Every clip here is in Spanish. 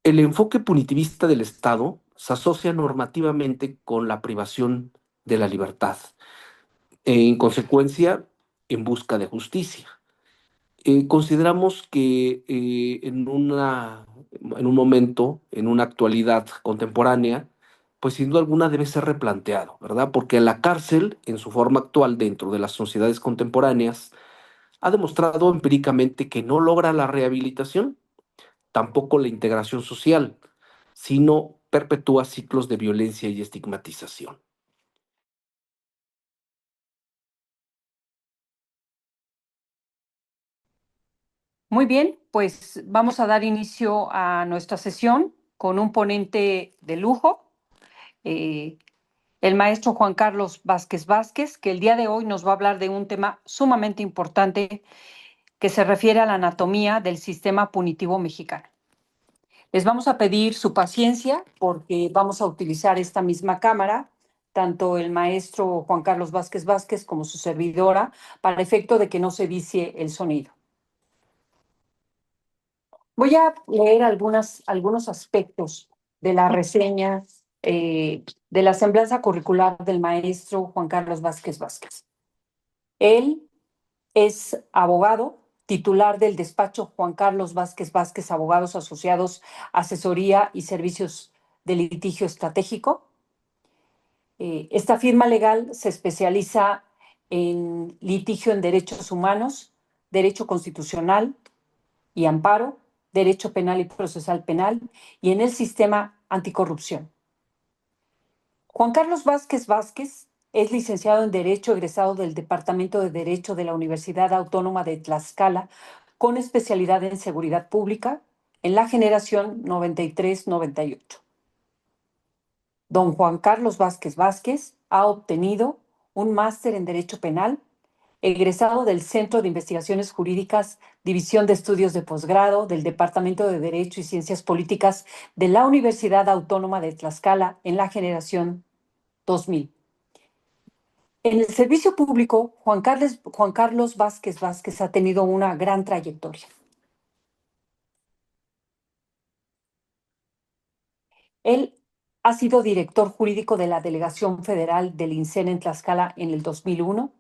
El enfoque punitivista del Estado se asocia normativamente con la privación de la libertad, en consecuencia, en busca de justicia. Consideramos que en un momento, en una actualidad contemporánea, pues sin duda alguna debe ser replanteado, ¿verdad? Porque la cárcel, en su forma actual dentro de las sociedades contemporáneas, ha demostrado empíricamente que no logra la rehabilitación, tampoco la integración social, sino perpetúa ciclos de violencia y estigmatización. Muy bien, pues vamos a dar inicio a nuestra sesión con un ponente de lujo, eh, el maestro Juan Carlos Vázquez Vázquez, que el día de hoy nos va a hablar de un tema sumamente importante que se refiere a la anatomía del sistema punitivo mexicano. Les vamos a pedir su paciencia porque vamos a utilizar esta misma cámara, tanto el maestro Juan Carlos Vázquez Vázquez como su servidora, para efecto de que no se vicie el sonido. Voy a leer algunos aspectos de la reseña de la semblanza curricular del maestro Juan Carlos Vázquez Vázquez. Él es abogado, titular del despacho Juan Carlos Vázquez Vázquez, Abogados Asociados, Asesoría y Servicios de Litigio Estratégico. Esta firma legal se especializa en litigio en derechos humanos, derecho constitucional y amparo, derecho penal y procesal penal, y en el sistema anticorrupción. Juan Carlos Vázquez Vázquez es licenciado en Derecho, egresado del Departamento de Derecho de la Universidad Autónoma de Tlaxcala, con especialidad en Seguridad Pública, en la generación 93-98. Don Juan Carlos Vázquez Vázquez ha obtenido un máster en Derecho Penal, egresado del Centro de Investigaciones Jurídicas, División de Estudios de Posgrado del Departamento de Derecho y Ciencias Políticas de la Universidad Autónoma de Tlaxcala en la generación 2000. En el servicio público, Juan Carlos Vázquez Vázquez ha tenido una gran trayectoria. Él ha sido director jurídico de la Delegación Federal del INSEN en Tlaxcala en el 2001,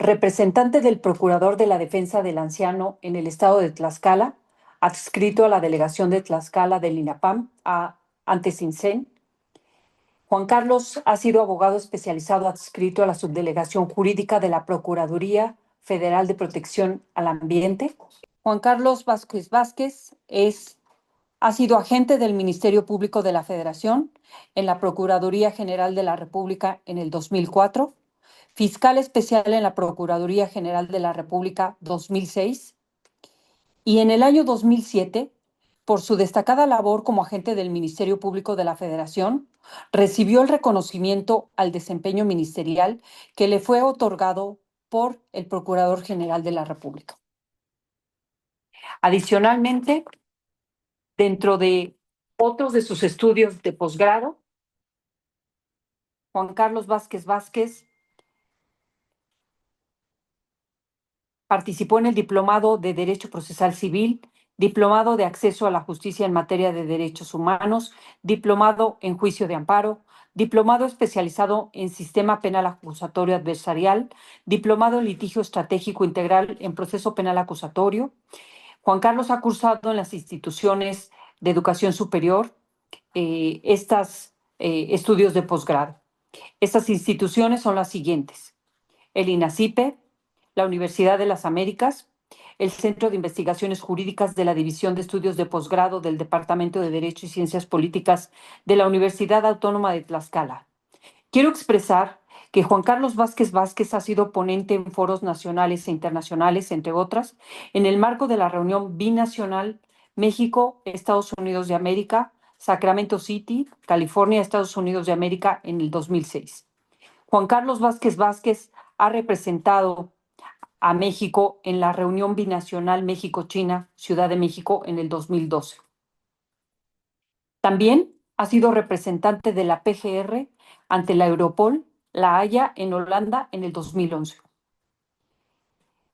representante del Procurador de la Defensa del Anciano en el estado de Tlaxcala, adscrito a la Delegación de Tlaxcala del INAPAM, antes INSEN. Juan Carlos ha sido abogado especializado adscrito a la Subdelegación Jurídica de la Procuraduría Federal de Protección al Ambiente. Juan Carlos Vázquez Vázquez ha sido agente del Ministerio Público de la Federación en la Procuraduría General de la República en el 2004, fiscal especial en la Procuraduría General de la República 2006 y en el año 2007, por su destacada labor como agente del Ministerio Público de la Federación, recibió el reconocimiento al desempeño ministerial que le fue otorgado por el Procurador General de la República. Adicionalmente, dentro de otros de sus estudios de posgrado, Juan Carlos Vázquez Vázquez participó en el Diplomado de Derecho Procesal Civil, Diplomado de Acceso a la Justicia en Materia de Derechos Humanos, Diplomado en Juicio de Amparo, Diplomado especializado en Sistema Penal Acusatorio Adversarial, Diplomado en Litigio Estratégico Integral en Proceso Penal Acusatorio. Juan Carlos ha cursado en las instituciones de educación superior estos estudios de posgrado. Estas instituciones son las siguientes: el INACIPE, la Universidad de las Américas, el Centro de Investigaciones Jurídicas de la División de Estudios de Posgrado del Departamento de Derecho y Ciencias Políticas de la Universidad Autónoma de Tlaxcala. Quiero expresar que Juan Carlos Vázquez Vázquez ha sido ponente en foros nacionales e internacionales, entre otras, en el marco de la reunión binacional México-Estados Unidos de América, Sacramento City, California, Estados Unidos de América, en el 2006. Juan Carlos Vázquez Vázquez ha representado a México en la reunión binacional México-China, Ciudad de México, en el 2012. También ha sido representante de la PGR ante la Europol, La Haya, en Holanda, en el 2011.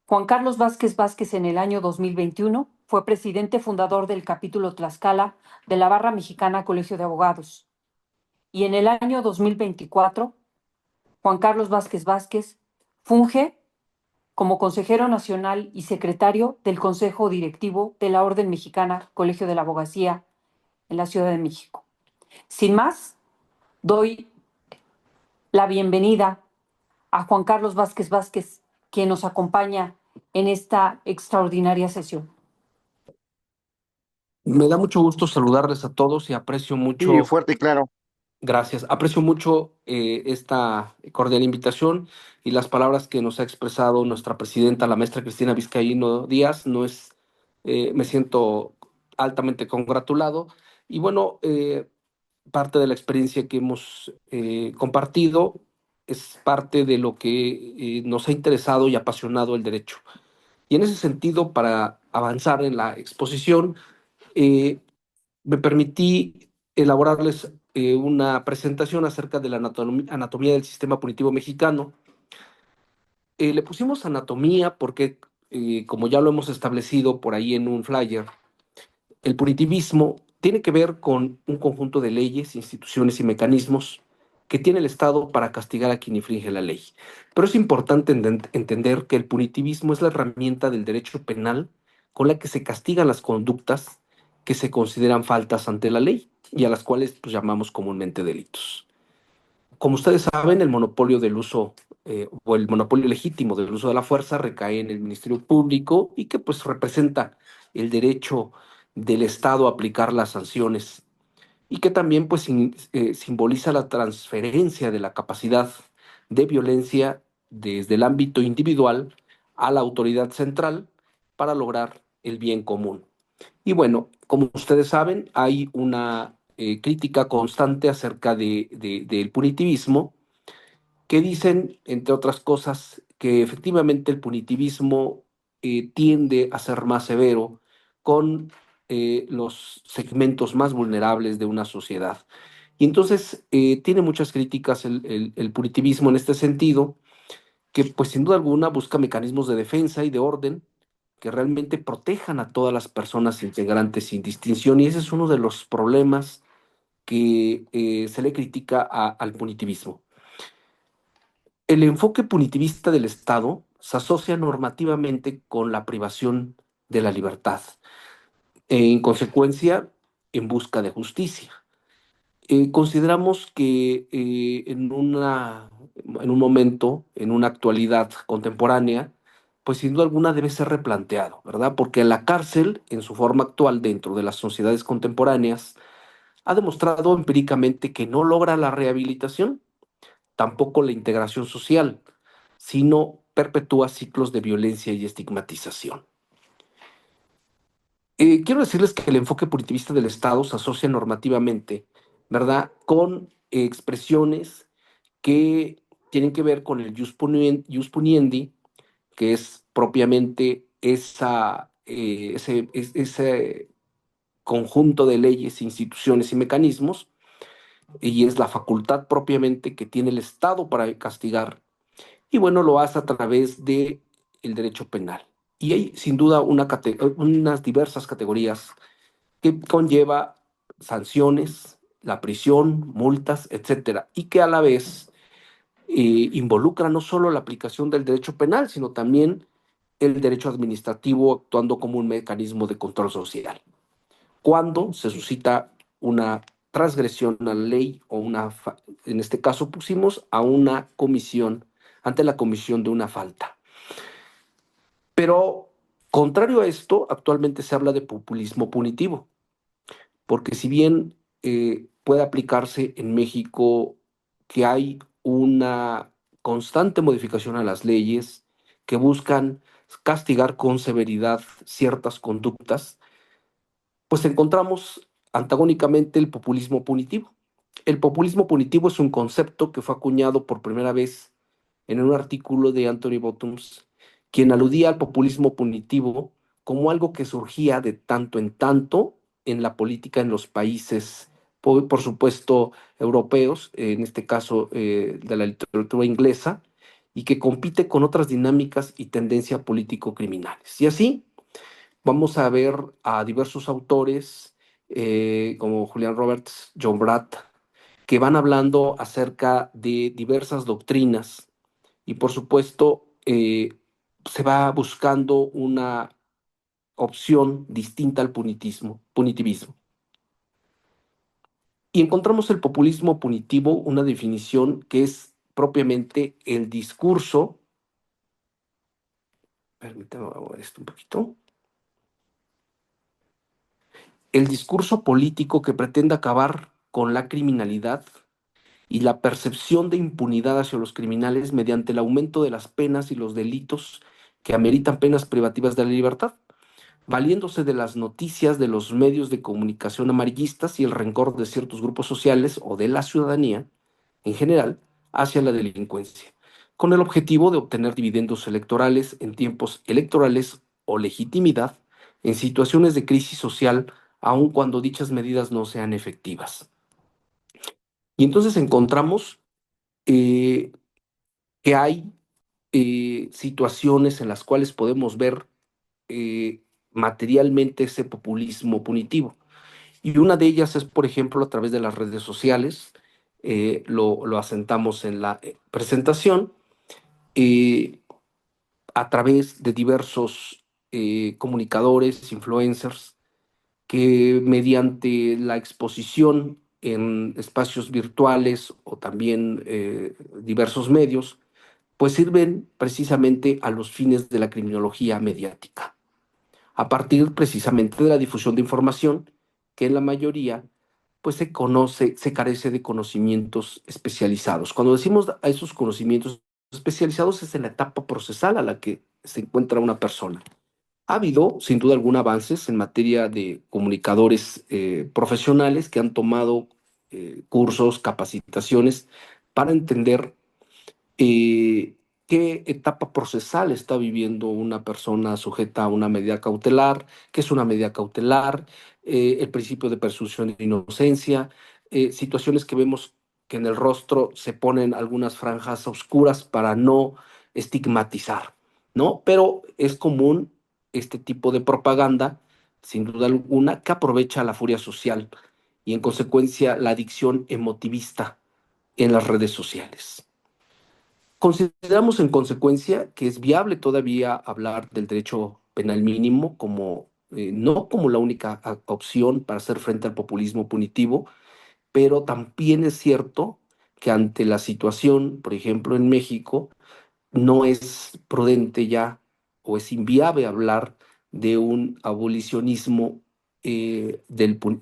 Juan Carlos Vázquez Vázquez, en el año 2021, fue presidente fundador del capítulo Tlaxcala de la Barra Mexicana Colegio de Abogados. Y en el año 2024, Juan Carlos Vázquez Vázquez funge como consejero nacional y secretario del Consejo Directivo de la Orden Mexicana Colegio de la Abogacía en la Ciudad de México. Sin más, doy la bienvenida a Juan Carlos Vázquez Vázquez, quien nos acompaña en esta extraordinaria sesión. Me da mucho gusto saludarles a todos y aprecio Sí, mucho, fuerte y claro. gracias, aprecio mucho esta cordial invitación y las palabras que nos ha expresado nuestra presidenta, la maestra Cristina Vizcaíno Díaz. Me siento altamente congratulado y bueno, parte de la experiencia que hemos compartido es parte de lo que nos ha interesado y apasionado el derecho. Y en ese sentido, para avanzar en la exposición, eh, me permití elaborarles una presentación acerca de la anatomía del sistema punitivo mexicano. Le pusimos anatomía porque, como ya lo hemos establecido por ahí en un flyer, el punitivismo tiene que ver con un conjunto de leyes, instituciones y mecanismos que tiene el Estado para castigar a quien infringe la ley. Pero es importante entender que el punitivismo es la herramienta del derecho penal con la que se castigan las conductas que se consideran faltas ante la ley y a las cuales pues, llamamos comúnmente delitos. Como ustedes saben, el monopolio del uso o el monopolio legítimo del uso de la fuerza recae en el Ministerio Público y que pues representa el derecho del Estado a aplicar las sanciones y que también pues simboliza la transferencia de la capacidad de violencia desde el ámbito individual a la autoridad central para lograr el bien común. Y bueno, como ustedes saben, hay una crítica constante acerca del punitivismo que dicen, entre otras cosas, que efectivamente el punitivismo tiende a ser más severo con los segmentos más vulnerables de una sociedad. Y entonces tiene muchas críticas el punitivismo en este sentido, que pues sin duda alguna busca mecanismos de defensa y de orden que realmente protejan a todas las personas integrantes sin distinción. Y ese es uno de los problemas que se le critica al punitivismo. El enfoque punitivista del Estado se asocia normativamente con la privación de la libertad, en consecuencia, en busca de justicia. Consideramos que en un momento, en una actualidad contemporánea, pues sin duda alguna debe ser replanteado, ¿verdad? Porque la cárcel, en su forma actual dentro de las sociedades contemporáneas, ha demostrado empíricamente que no logra la rehabilitación, tampoco la integración social, sino perpetúa ciclos de violencia y estigmatización. Quiero decirles que el enfoque punitivista del Estado se asocia normativamente, ¿verdad?, con expresiones que tienen que ver con el jus puniendi, que es propiamente ese conjunto de leyes, instituciones y mecanismos, y es la facultad propiamente que tiene el Estado para castigar. Y bueno, lo hace a través de el derecho penal. Y hay sin duda unas diversas categorías que conlleva sanciones, la prisión, multas, etcétera, y que a la vez involucra no solo la aplicación del derecho penal, sino también el derecho administrativo actuando como un mecanismo de control social. Cuando se suscita una transgresión a la ley o en este caso pusimos a una comisión, ante la comisión de una falta. Pero contrario a esto, actualmente se habla de populismo punitivo, porque si bien puede aplicarse en México que hay una constante modificación a las leyes que buscan castigar con severidad ciertas conductas, pues encontramos antagónicamente el populismo punitivo. El populismo punitivo es un concepto que fue acuñado por primera vez en un artículo de Anthony Bottoms, quien aludía al populismo punitivo como algo que surgía de tanto en tanto en la política en los países, por supuesto, europeos, en este caso de la literatura inglesa, y que compite con otras dinámicas y tendencias político-criminales. Y así, vamos a ver a diversos autores como Julian Roberts, John Bratt, que van hablando acerca de diversas doctrinas y por supuesto se va buscando una opción distinta al punitivismo. Y encontramos el populismo punitivo, una definición que es propiamente el discurso, permítame mover esto un poquito, el discurso político que pretende acabar con la criminalidad y la percepción de impunidad hacia los criminales mediante el aumento de las penas y los delitos que ameritan penas privativas de la libertad, valiéndose de las noticias de los medios de comunicación amarillistas y el rencor de ciertos grupos sociales o de la ciudadanía en general hacia la delincuencia, con el objetivo de obtener dividendos electorales en tiempos electorales o legitimidad en situaciones de crisis social, aun cuando dichas medidas no sean efectivas. Y entonces encontramos eh, que hay situaciones en las cuales podemos ver materialmente ese populismo punitivo. Y una de ellas es, por ejemplo, a través de las redes sociales. Lo asentamos en la presentación, eh, a través de diversos comunicadores, influencers, que mediante la exposición en espacios virtuales o también diversos medios, pues sirven precisamente a los fines de la criminología mediática, a partir precisamente de la difusión de información que en la mayoría pues se carece de conocimientos especializados. Cuando decimos a esos conocimientos especializados es en la etapa procesal a la que se encuentra una persona. Ha habido, sin duda alguna, avances en materia de comunicadores profesionales que han tomado cursos, capacitaciones para entender eh, qué etapa procesal está viviendo una persona sujeta a una medida cautelar, qué es una medida cautelar, el principio de presunción de inocencia, situaciones que vemos que en el rostro se ponen algunas franjas oscuras para no estigmatizar, ¿no? Pero es común este tipo de propaganda, sin duda alguna, que aprovecha la furia social y en consecuencia la adicción emotivista en las redes sociales. Consideramos en consecuencia que es viable todavía hablar del derecho penal mínimo como no como la única opción para hacer frente al populismo punitivo, pero también es cierto que ante la situación, por ejemplo, en México, no es prudente ya o es inviable hablar de un abolicionismo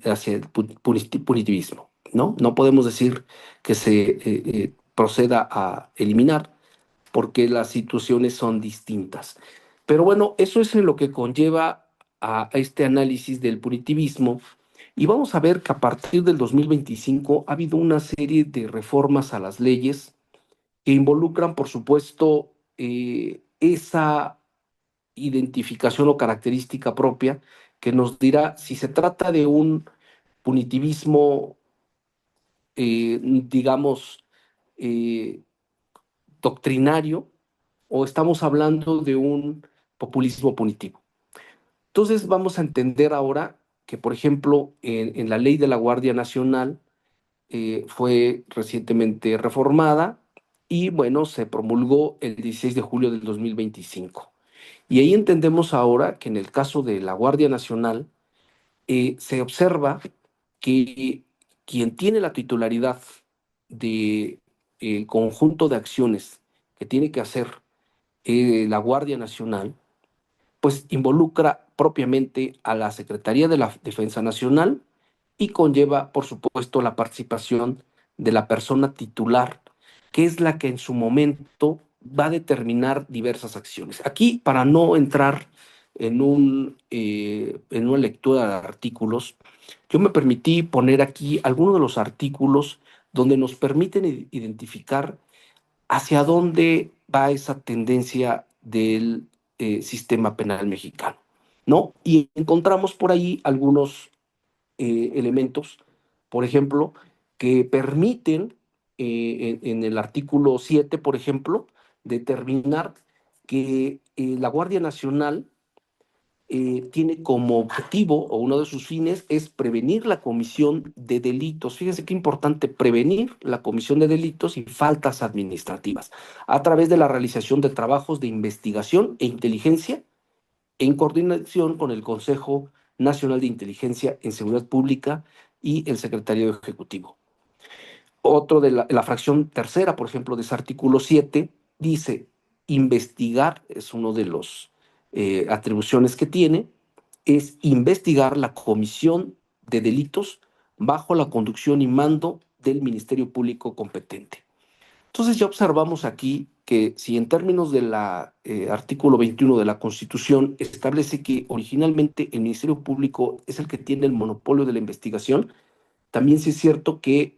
hacia el punitivismo, ¿no? No podemos decir que se proceda a eliminar porque las situaciones son distintas. Pero bueno, eso es en lo que conlleva a este análisis del punitivismo. Y vamos a ver que a partir del 2025 ha habido una serie de reformas a las leyes que involucran, por supuesto, esa identificación o característica propia que nos dirá si se trata de un punitivismo, digamos, eh, doctrinario o estamos hablando de un populismo punitivo. Entonces vamos a entender ahora que, por ejemplo, en la ley de la Guardia Nacional fue recientemente reformada y, bueno, se promulgó el 16 de julio del 2025. Y ahí entendemos ahora que en el caso de la Guardia Nacional se observa que quien tiene la titularidad de el conjunto de acciones que tiene que hacer la Guardia Nacional, pues involucra propiamente a la Secretaría de la Defensa Nacional y conlleva, por supuesto, la participación de la persona titular, que es la que en su momento va a determinar diversas acciones. Aquí, para no entrar en una lectura de artículos, yo me permití poner aquí algunos de los artículos donde nos permiten identificar hacia dónde va esa tendencia del sistema penal mexicano, ¿no? Y encontramos por ahí algunos elementos, por ejemplo, que permiten en el artículo 7, por ejemplo, determinar que la Guardia Nacional tiene como objetivo o uno de sus fines es prevenir la comisión de delitos. Fíjense qué importante, prevenir la comisión de delitos y faltas administrativas a través de la realización de trabajos de investigación e inteligencia en coordinación con el Consejo Nacional de Inteligencia en Seguridad Pública y el Secretario Ejecutivo. Otro de la fracción tercera, por ejemplo, de ese artículo 7, dice, investigar, es uno de los atribuciones que tiene, es investigar la comisión de delitos bajo la conducción y mando del Ministerio Público competente. Entonces ya observamos aquí que si en términos del artículo 21 de la Constitución establece que originalmente el Ministerio Público es el que tiene el monopolio de la investigación, también sí es cierto que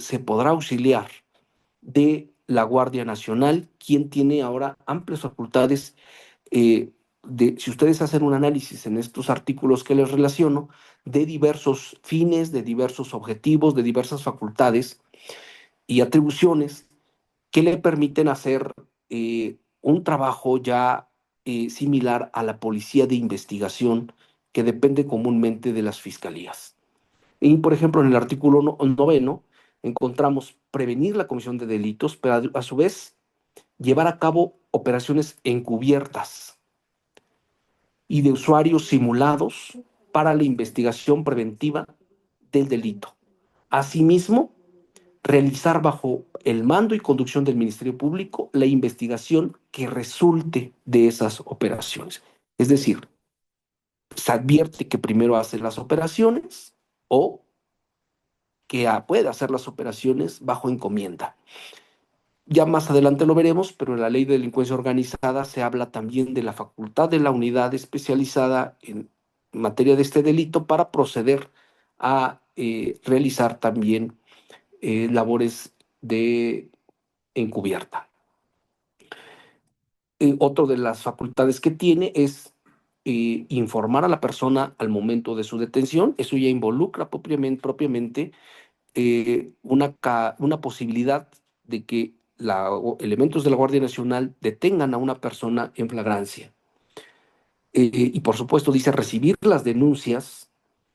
se podrá auxiliar de la Guardia Nacional, quien tiene ahora amplias facultades. Si ustedes hacen un análisis en estos artículos que les relaciono, de diversos fines, de diversos objetivos, de diversas facultades y atribuciones que le permiten hacer un trabajo ya similar a la policía de investigación que depende comúnmente de las fiscalías. Y, por ejemplo, en el artículo noveno encontramos prevenir la comisión de delitos, pero a su vez llevar a cabo operaciones encubiertas y de usuarios simulados para la investigación preventiva del delito. Asimismo, realizar bajo el mando y conducción del Ministerio Público la investigación que resulte de esas operaciones. Es decir, se advierte que primero hace las operaciones o que puede hacer las operaciones bajo encomienda. Ya más adelante lo veremos, pero en la ley de delincuencia organizada se habla también de la facultad de la unidad especializada en materia de este delito para proceder a realizar también labores de encubierta. Otro de las facultades que tiene es informar a la persona al momento de su detención. Eso ya involucra propiamente una posibilidad de que elementos de la Guardia Nacional detengan a una persona en flagrancia. Y por supuesto dice recibir las denuncias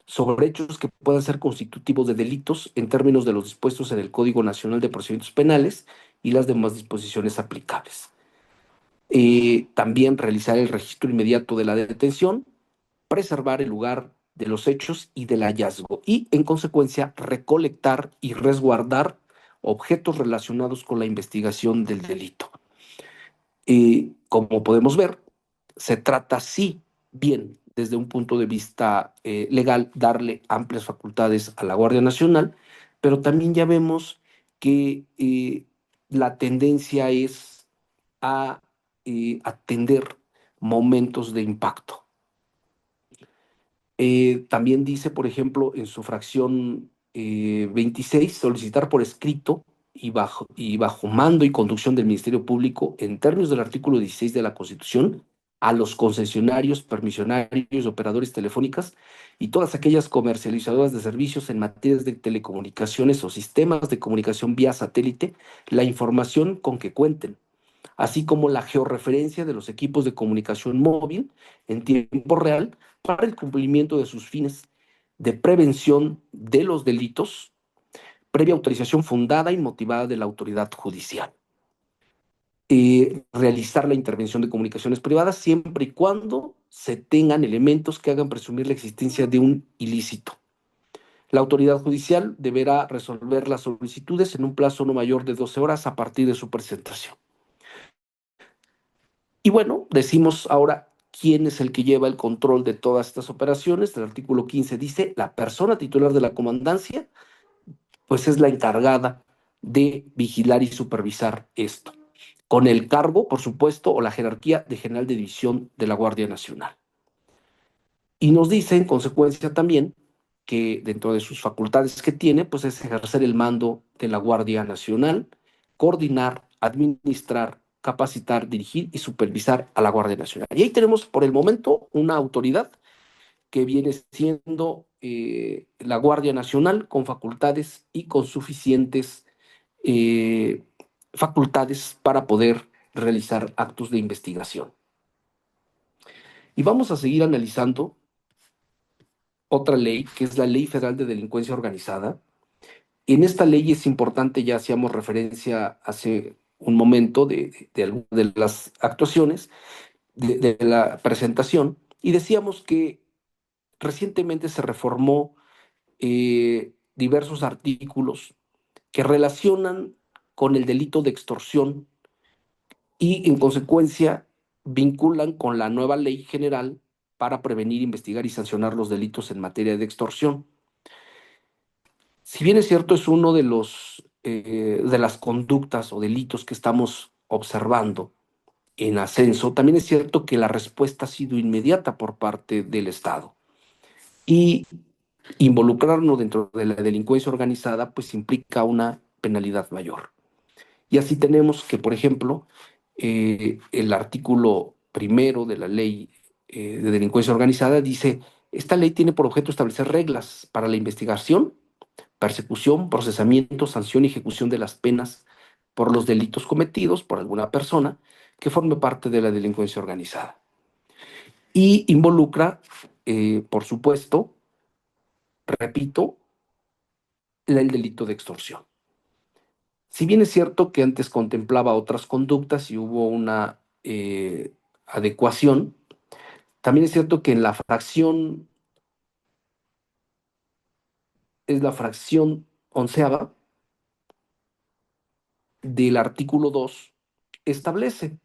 sobre hechos que puedan ser constitutivos de delitos en términos de los dispuestos en el Código Nacional de Procedimientos Penales y las demás disposiciones aplicables. También realizar el registro inmediato de la detención, preservar el lugar de los hechos y del hallazgo y, en consecuencia, recolectar y resguardar objetos relacionados con la investigación del delito. Como podemos ver, se trata, sí, bien, desde un punto de vista legal, darle amplias facultades a la Guardia Nacional, pero también ya vemos que la tendencia es a atender momentos de impacto. También dice, por ejemplo, en su fracción 26, solicitar por escrito y bajo mando y conducción del Ministerio Público, en términos del artículo 16 de la Constitución, a los concesionarios, permisionarios, operadores telefónicas y todas aquellas comercializadoras de servicios en materias de telecomunicaciones o sistemas de comunicación vía satélite, la información con que cuenten, así como la georreferencia de los equipos de comunicación móvil en tiempo real para el cumplimiento de sus fines de prevención de los delitos, previa autorización fundada y motivada de la autoridad judicial. Realizar la intervención de comunicaciones privadas siempre y cuando se tengan elementos que hagan presumir la existencia de un ilícito. La autoridad judicial deberá resolver las solicitudes en un plazo no mayor de 12 horas a partir de su presentación. Y bueno, decimos ahora quién es el que lleva el control de todas estas operaciones. El artículo 15 dice, la persona titular de la comandancia, pues es la encargada de vigilar y supervisar esto, con el cargo, por supuesto, o la jerarquía de general de división de la Guardia Nacional. Y nos dice, en consecuencia, también que dentro de sus facultades que tiene, pues es ejercer el mando de la Guardia Nacional, coordinar, administrar, capacitar, dirigir y supervisar a la Guardia Nacional. Y ahí tenemos por el momento una autoridad que viene siendo la Guardia Nacional con facultades y con suficientes eh, facultades para poder realizar actos de investigación. Y vamos a seguir analizando otra ley, que es la Ley Federal de Delincuencia Organizada. En esta ley es importante, ya hacíamos referencia hace un momento de algunas de las actuaciones de la presentación, y decíamos que recientemente se reformó diversos artículos que relacionan con el delito de extorsión y en consecuencia vinculan con la nueva ley general para prevenir, investigar y sancionar los delitos en materia de extorsión. Si bien es cierto, es uno de las conductas o delitos que estamos observando en ascenso, también es cierto que la respuesta ha sido inmediata por parte del Estado. Y involucrarnos dentro de la delincuencia organizada, pues implica una penalidad mayor. Y así tenemos que, por ejemplo, el artículo primero de la ley de delincuencia organizada dice, esta ley tiene por objeto establecer reglas para la investigación, persecución, procesamiento, sanción y ejecución de las penas por los delitos cometidos por alguna persona que forme parte de la delincuencia organizada. Y involucra, por supuesto, repito, el delito de extorsión. Si bien es cierto que antes contemplaba otras conductas y hubo una adecuación, también es cierto que en la fracción, es la fracción onceava del artículo 2, establece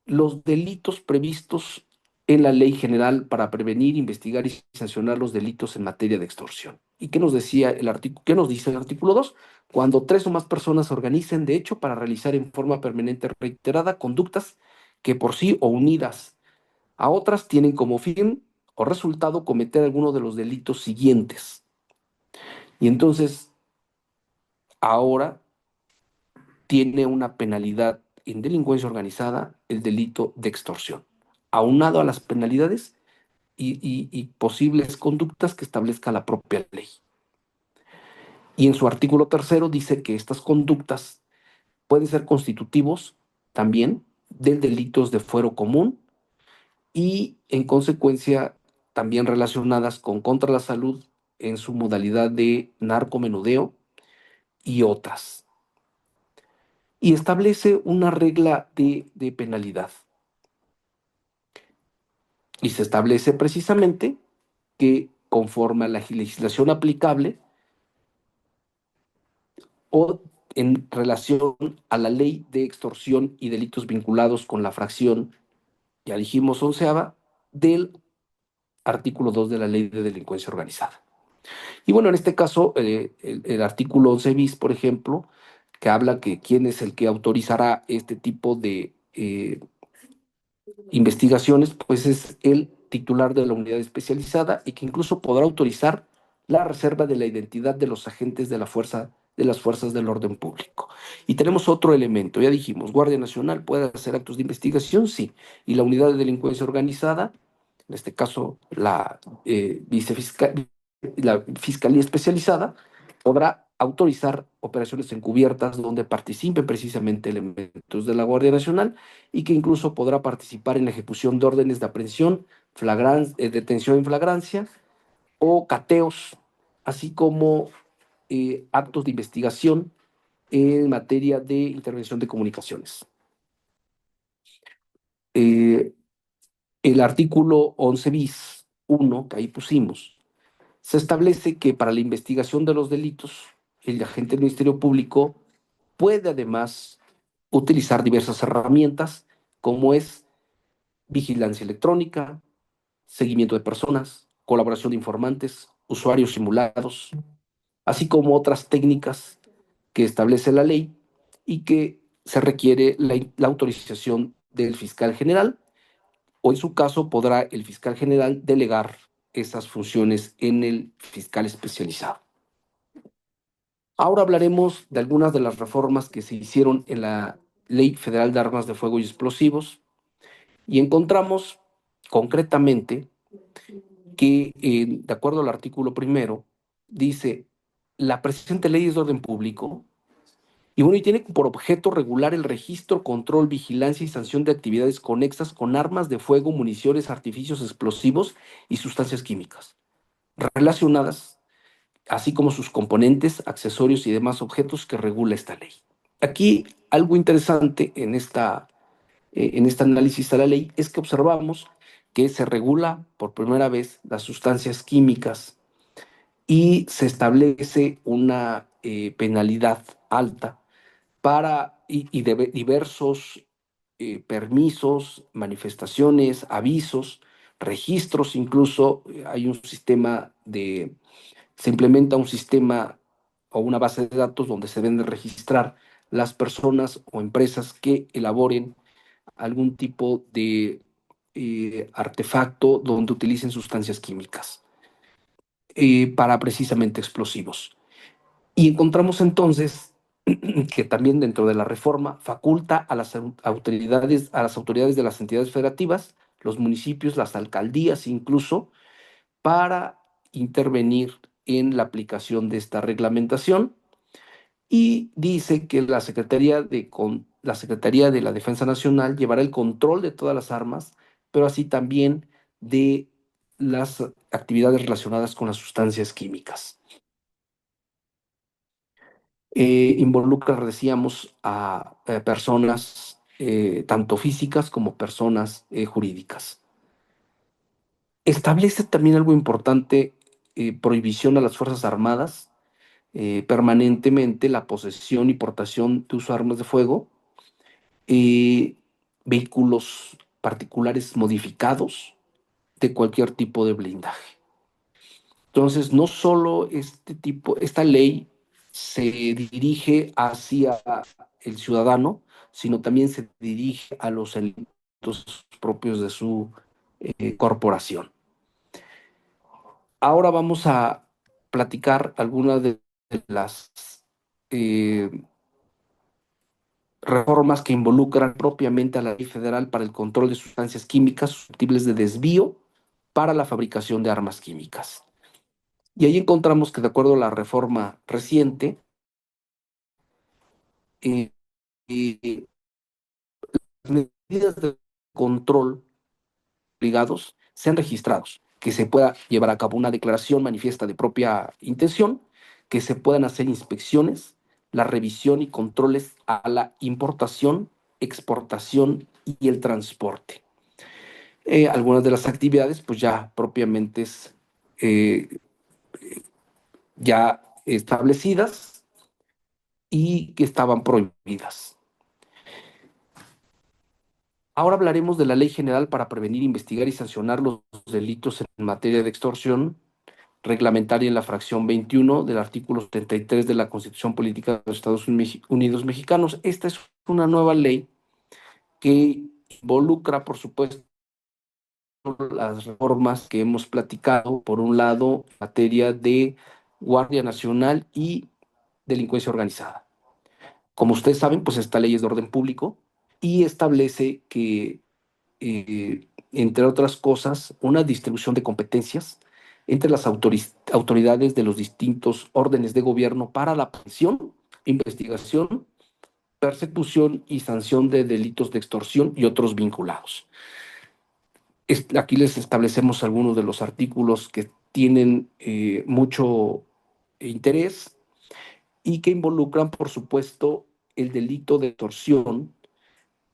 los delitos previstos en la Ley General para prevenir, investigar y sancionar los delitos en materia de extorsión. ¿Y qué nos decía el artículo? ¿Qué nos dice el artículo 2? Cuando tres o más personas se organicen, de hecho, para realizar en forma permanente reiterada conductas que por sí o unidas a otras tienen como fin o resultado cometer alguno de los delitos siguientes. Y entonces, ahora tiene una penalidad en delincuencia organizada el delito de extorsión, aunado a las penalidades y posibles conductas que establezca la propia ley. Y en su artículo tercero dice que estas conductas pueden ser constitutivos también de delitos de fuero común y en consecuencia también relacionadas con contra la salud en su modalidad de narcomenudeo y otras. Y establece una regla de penalidad. Y se establece precisamente que conforme a la legislación aplicable o en relación a la ley de extorsión y delitos vinculados con la fracción, ya dijimos onceava, del artículo 2 de la ley de delincuencia organizada. Y bueno, en este caso, el artículo 11 bis, por ejemplo, que habla que quién es el que autorizará este tipo de investigaciones, pues es el titular de la unidad especializada y que incluso podrá autorizar la reserva de la identidad de los agentes de las fuerzas del orden público. Y tenemos otro elemento, ya dijimos, Guardia Nacional puede hacer actos de investigación, sí, y la unidad de delincuencia organizada, en este caso la Fiscalía Especializada, podrá autorizar operaciones encubiertas donde participen precisamente elementos de la Guardia Nacional y que incluso podrá participar en la ejecución de órdenes de aprehensión, detención en flagrancia o cateos, así como actos de investigación en materia de intervención de comunicaciones. Eh, el artículo 11 bis 1, que ahí pusimos, se establece que para la investigación de los delitos, el agente del Ministerio Público puede además utilizar diversas herramientas, como es vigilancia electrónica, seguimiento de personas, colaboración de informantes, usuarios simulados, así como otras técnicas que establece la ley y que se requiere la autorización del fiscal general o en su caso podrá el fiscal general delegar esas funciones en el fiscal especializado. Ahora hablaremos de algunas de las reformas que se hicieron en la Ley Federal de Armas de Fuego y Explosivos y encontramos concretamente que, de acuerdo al artículo primero, dice, la presente ley es de orden público Y bueno, y tiene por objeto regular el registro, control, vigilancia y sanción de actividades conexas con armas de fuego, municiones, artificios explosivos y sustancias químicas relacionadas, así como sus componentes, accesorios y demás objetos que regula esta ley. Aquí algo interesante en este análisis de la ley es que observamos que se regula por primera vez las sustancias químicas y se establece una penalidad alta para diversos permisos, manifestaciones, avisos, registros, incluso hay un sistema se implementa un sistema o una base de datos donde se deben de registrar las personas o empresas que elaboren algún tipo de artefacto donde utilicen sustancias químicas para precisamente explosivos. Y encontramos entonces que también dentro de la reforma faculta a las autoridades de las entidades federativas, los municipios, las alcaldías incluso, para intervenir en la aplicación de esta reglamentación y dice que la Secretaría de la Defensa Nacional llevará el control de todas las armas, pero así también de las actividades relacionadas con las sustancias químicas. Involucra, decíamos, a personas tanto físicas como personas jurídicas. Establece también algo importante, prohibición a las Fuerzas Armadas permanentemente la posesión y portación de uso de armas de fuego, eh, vehículos particulares modificados de cualquier tipo de blindaje. Entonces, no solo esta ley se dirige hacia el ciudadano, sino también se dirige a los elementos propios de su corporación. Ahora vamos a platicar algunas de las eh, reformas que involucran propiamente a la Ley Federal para el Control de Sustancias Químicas susceptibles de desvío para la fabricación de armas químicas. Y ahí encontramos que, de acuerdo a la reforma reciente, eh, eh, las medidas de control obligados sean registrados, que se pueda llevar a cabo una declaración manifiesta de propia intención, que se puedan hacer inspecciones, la revisión y controles a la importación, exportación y el transporte. Algunas de las actividades, pues ya propiamente eh, ya establecidas y que estaban prohibidas. Ahora hablaremos de la Ley General para prevenir, investigar y sancionar los delitos en materia de extorsión, reglamentaria en la fracción 21 del artículo 73 de la Constitución Política de los Estados Unidos Mexicanos. Esta es una nueva ley que involucra, por supuesto, las reformas que hemos platicado. Por un lado, en materia de Guardia Nacional y delincuencia organizada. Como ustedes saben, pues esta ley es de orden público y establece que, entre otras cosas, una distribución de competencias entre las autoridades de los distintos órdenes de gobierno para la prevención, investigación, persecución y sanción de delitos de extorsión y otros vinculados. Aquí les establecemos algunos de los artículos que tienen mucho interés y que involucran, por supuesto, el delito de extorsión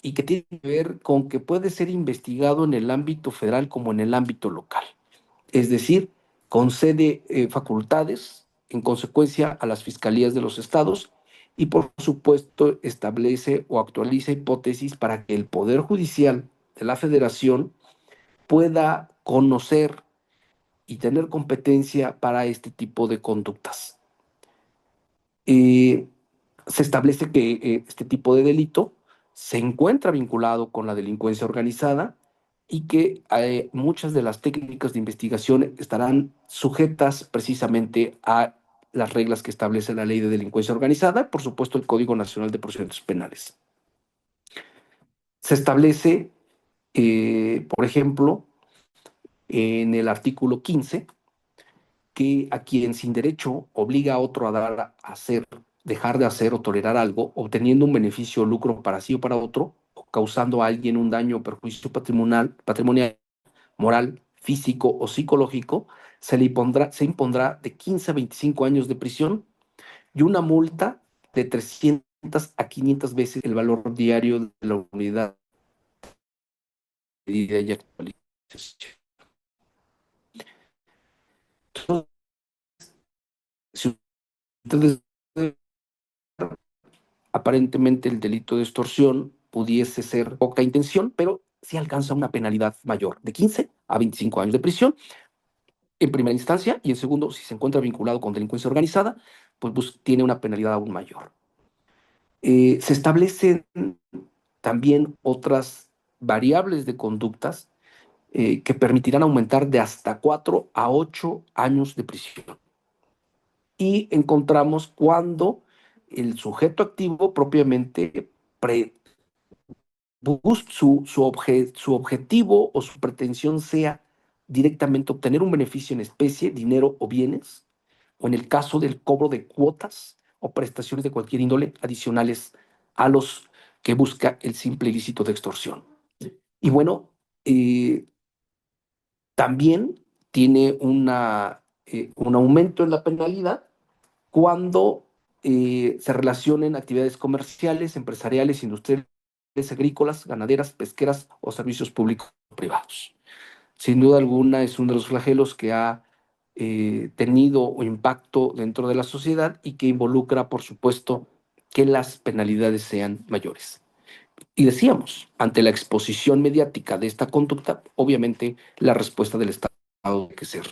y que tiene que ver con que puede ser investigado en el ámbito federal como en el ámbito local. Es decir, concede facultades en consecuencia a las fiscalías de los estados y, por supuesto, establece o actualiza hipótesis para que el Poder Judicial de la Federación pueda conocer y tener competencia para este tipo de conductas. Eh, Se establece que este tipo de delito se encuentra vinculado con la delincuencia organizada y que muchas de las técnicas de investigación estarán sujetas precisamente a las reglas que establece la Ley de Delincuencia Organizada, por supuesto el Código Nacional de Procedimientos Penales. Se establece, por ejemplo, en el artículo 15, que a quien sin derecho obliga a otro a dar a hacer dejar de hacer o tolerar algo, obteniendo un beneficio o lucro para sí o para otro, o causando a alguien un daño o perjuicio patrimonial, moral, físico o psicológico, se impondrá de 15 a 25 años de prisión y una multa de 300 a 500 veces el valor diario de la unidad de medida y actualización. Entonces, si ustedes, aparentemente el delito de extorsión pudiese ser poca intención, pero sí alcanza una penalidad mayor, de 15 a 25 años de prisión en primera instancia, y en segundo, si se encuentra vinculado con delincuencia organizada, pues tiene una penalidad aún mayor. Se establecen también otras variables de conductas que permitirán aumentar de hasta 4 a 8 años de prisión. Y encontramos cuando el sujeto activo propiamente su objetivo o su pretensión sea directamente obtener un beneficio en especie, dinero o bienes, o en el caso del cobro de cuotas o prestaciones de cualquier índole adicionales a los que busca el simple ilícito de extorsión. Y bueno, también tiene un aumento en la penalidad cuando se relacionen actividades comerciales, empresariales, industriales, agrícolas, ganaderas, pesqueras o servicios públicos o privados. Sin duda alguna es uno de los flagelos que ha tenido impacto dentro de la sociedad y que involucra, por supuesto, que las penalidades sean mayores. Y decíamos, ante la exposición mediática de esta conducta, obviamente la respuesta del Estado tiene que ser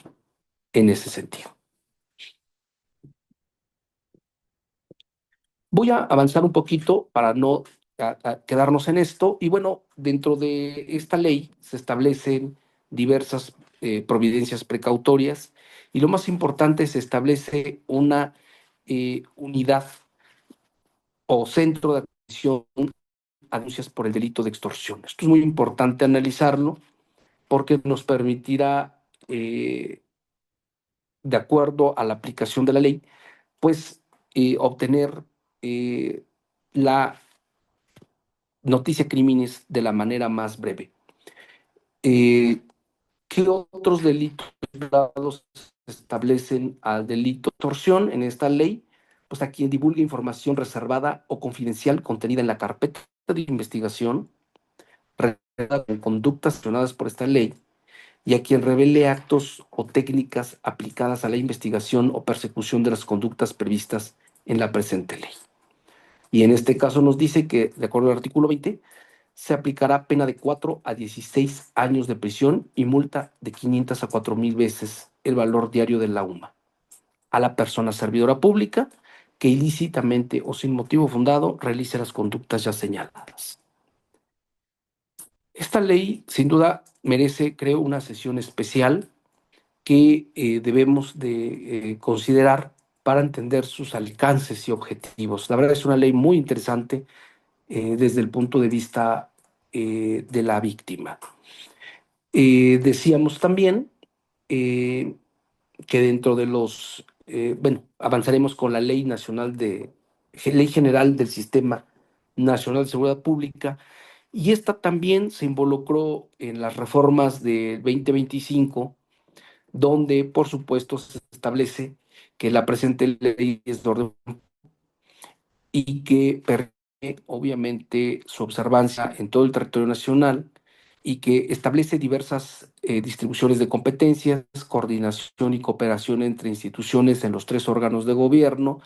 en ese sentido. Voy a avanzar un poquito para no quedarnos en esto. Y bueno, dentro de esta ley se establecen diversas providencias precautorias y lo más importante, se establece una unidad o centro de atención a denuncias por el delito de extorsión. Esto es muy importante analizarlo porque nos permitirá, de acuerdo a la aplicación de la ley, pues obtener la noticia crímenes de la manera más breve. Eh, ¿Qué otros delitos se establecen al delito de extorsión en esta ley? Pues a quien divulgue información reservada o confidencial contenida en la carpeta de investigación, con conductas sancionadas por esta ley, y a quien revele actos o técnicas aplicadas a la investigación o persecución de las conductas previstas en la presente ley. Y en este caso nos dice que, de acuerdo al artículo 20, se aplicará pena de 4 a 16 años de prisión y multa de 500 a 4,000 veces el valor diario de la UMA a la persona servidora pública que ilícitamente o sin motivo fundado realice las conductas ya señaladas. Esta ley, sin duda, merece, creo, una sesión especial que debemos de considerar para entender sus alcances y objetivos. La verdad es una ley muy interesante desde el punto de vista de la víctima. Decíamos también eh, que dentro de bueno, avanzaremos con la Ley General del Sistema Nacional de Seguridad Pública, y esta también se involucró en las reformas de 2025, donde, por supuesto, se establece que la presente ley es de orden y que permite, obviamente, su observancia en todo el territorio nacional y que establece diversas distribuciones de competencias, coordinación y cooperación entre instituciones en los tres órganos de gobierno,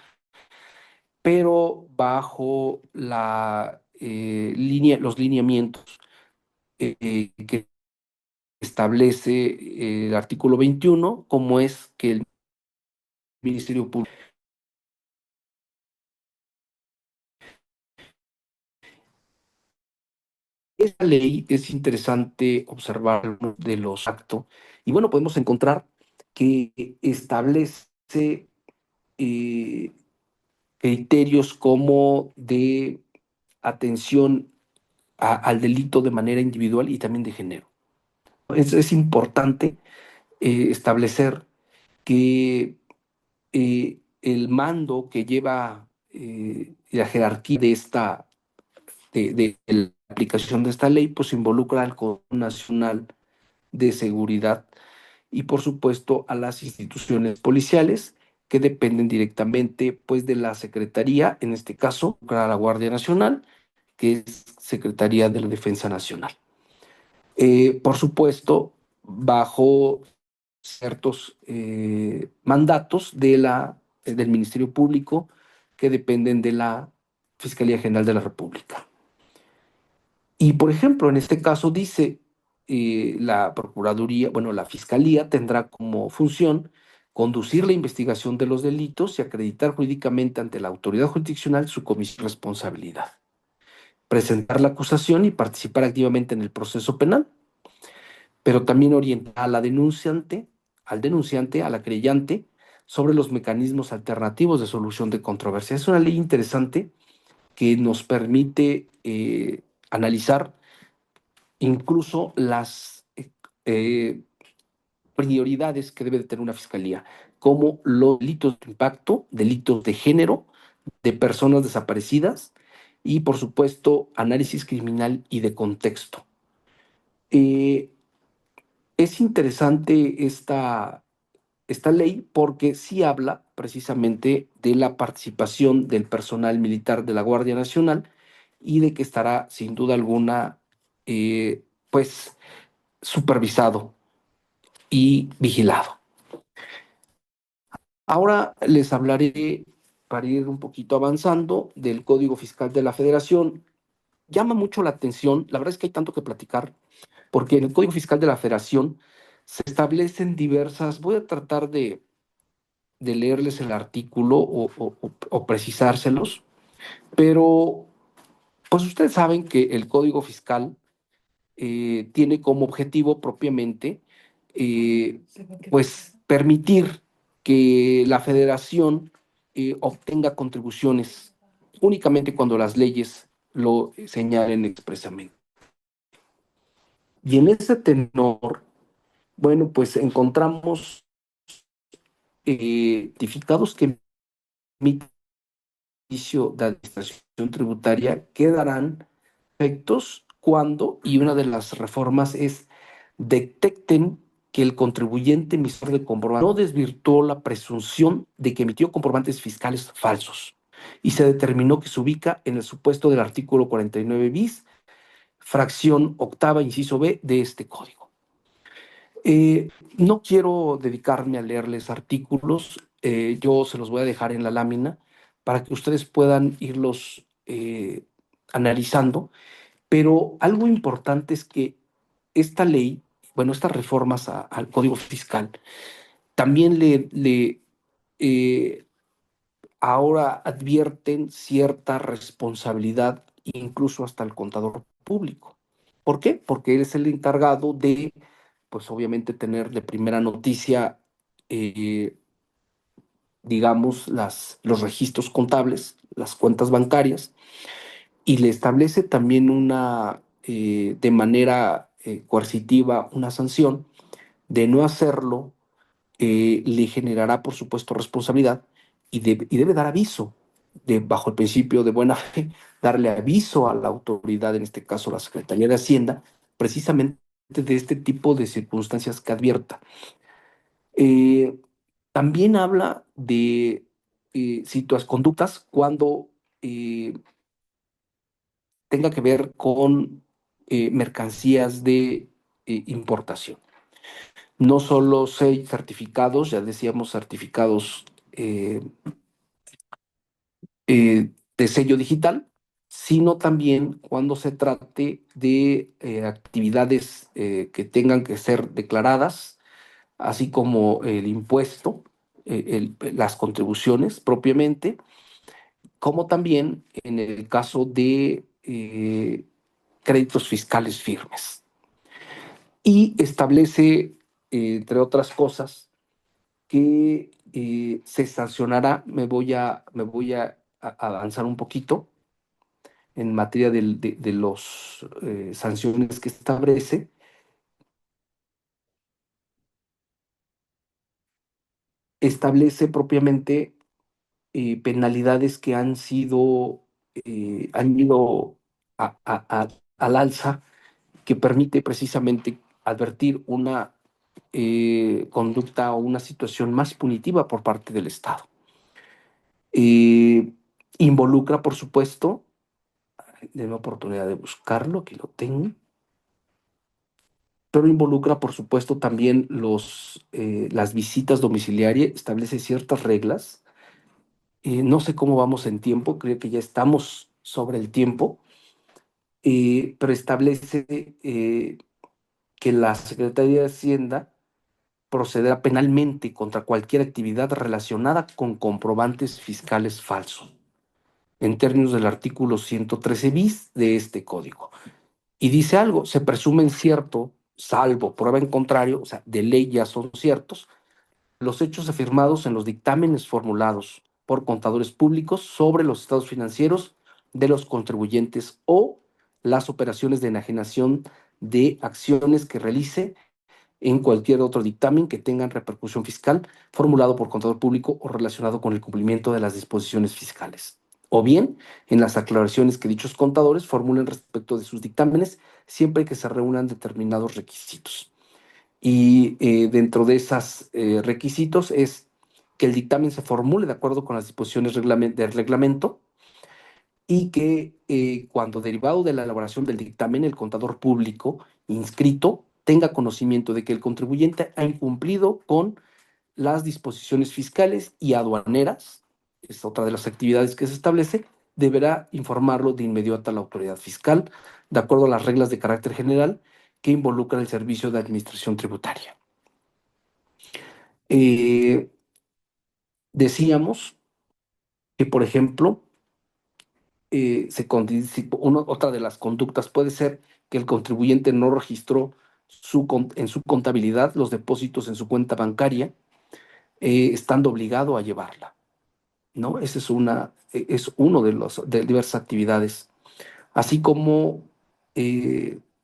pero bajo los lineamientos que establece el artículo 21, como es que el Ministerio Público. Esta ley es interesante observar de los actos y bueno, podemos encontrar que establece eh, criterios como de atención al delito de manera individual y también de género. Es importante establecer que el mando que lleva y la jerarquía de la aplicación de esta ley, pues involucra al Consejo Nacional de Seguridad y, por supuesto, a las instituciones policiales que dependen directamente, pues, de la Secretaría, en este caso, a la Guardia Nacional, que es Secretaría de la Defensa Nacional. Por supuesto, bajo ciertos mandatos del Ministerio Público que dependen de la Fiscalía General de la República. Y, por ejemplo, en este caso dice, la Procuraduría, bueno, la Fiscalía tendrá como función conducir la investigación de los delitos y acreditar jurídicamente ante la autoridad jurisdiccional su comisión de responsabilidad, presentar la acusación y participar activamente en el proceso penal, pero también orientar a la denunciante, al denunciante, a la creyente, sobre los mecanismos alternativos de solución de controversia. Es una ley interesante que nos permite analizar incluso las prioridades que debe de tener una fiscalía, como los delitos de impacto, delitos de género, de personas desaparecidas y, por supuesto, análisis criminal y de contexto. Eh, es interesante esta ley porque sí habla precisamente de la participación del personal militar de la Guardia Nacional y de que estará sin duda alguna pues supervisado y vigilado. Ahora les hablaré, para ir un poquito avanzando, del Código Fiscal de la Federación. Llama mucho la atención, la verdad es que hay tanto que platicar, porque en el Código Fiscal de la Federación se establecen diversas, voy a tratar de leerles el artículo o precisárselos, pero pues ustedes saben que el Código Fiscal tiene como objetivo propiamente, eh, pues, permitir que la federación obtenga contribuciones únicamente cuando las leyes lo señalen expresamente. Y en ese tenor, bueno, pues encontramos certificados que emite el Servicio de Administración Tributaria quedarán efectos cuando, y una de las reformas es, detecten que el contribuyente emisor de comprobante no desvirtuó la presunción de que emitió comprobantes fiscales falsos y se determinó que se ubica en el supuesto del artículo 49 bis, fracción octava, inciso B de este código. No quiero dedicarme a leerles artículos, yo se los voy a dejar en la lámina para que ustedes puedan irlos analizando, pero algo importante es que esta ley, bueno, estas reformas al Código Fiscal, también eh, ahora advierten cierta responsabilidad, incluso hasta el contador público. ¿Por qué? Porque él es el encargado de, pues obviamente, tener de primera noticia, eh, digamos, los registros contables, las cuentas bancarias, y le establece también de manera coercitiva, una sanción. De no hacerlo, le generará, por supuesto, responsabilidad y debe dar aviso, bajo el principio de buena fe, darle aviso a la autoridad, en este caso la Secretaría de Hacienda, precisamente de este tipo de circunstancias que advierta. Eh, También habla de conductas cuando eh, tenga que ver con mercancías de importación. No solo certificados, ya decíamos certificados de sello digital, sino también cuando se trate de actividades que tengan que ser declaradas, así como el impuesto, las contribuciones propiamente, como también en el caso de créditos fiscales firmes. Y establece, entre otras cosas, que se sancionará, me voy a avanzar un poquito en materia de los sanciones que establece propiamente penalidades que han ido al alza, que permite precisamente advertir una conducta o una situación más punitiva por parte del Estado. Eh, Involucra, por supuesto, denme oportunidad de buscarlo, que lo tengo, pero involucra, por supuesto, también las visitas domiciliarias, establece ciertas reglas. No sé cómo vamos en tiempo, creo que ya estamos sobre el tiempo, pero establece que la Secretaría de Hacienda procederá penalmente contra cualquier actividad relacionada con comprobantes fiscales falsos, en términos del artículo 113 bis de este código. Y dice algo, se presumen cierto, salvo prueba en contrario, o sea, de ley ya son ciertos, los hechos afirmados en los dictámenes formulados por contadores públicos sobre los estados financieros de los contribuyentes o las operaciones de enajenación de acciones que realice en cualquier otro dictamen que tengan repercusión fiscal formulado por contador público o relacionado con el cumplimiento de las disposiciones fiscales. O bien en las aclaraciones que dichos contadores formulen respecto de sus dictámenes, siempre que se reúnan determinados requisitos. Y dentro de esos requisitos es que el dictamen se formule de acuerdo con las disposiciones del reglamento, y que cuando derivado de la elaboración del dictamen, el contador público inscrito tenga conocimiento de que el contribuyente ha incumplido con las disposiciones fiscales y aduaneras, es otra de las actividades que se establece, deberá informarlo de inmediato a la autoridad fiscal, de acuerdo a las reglas de carácter general que involucran el servicio de administración tributaria. Eh, Decíamos que, por ejemplo, otra de las conductas puede ser que el contribuyente no registró en su contabilidad los depósitos en su cuenta bancaria, estando obligado a llevarla, ¿no? Ese es uno de diversas actividades, así como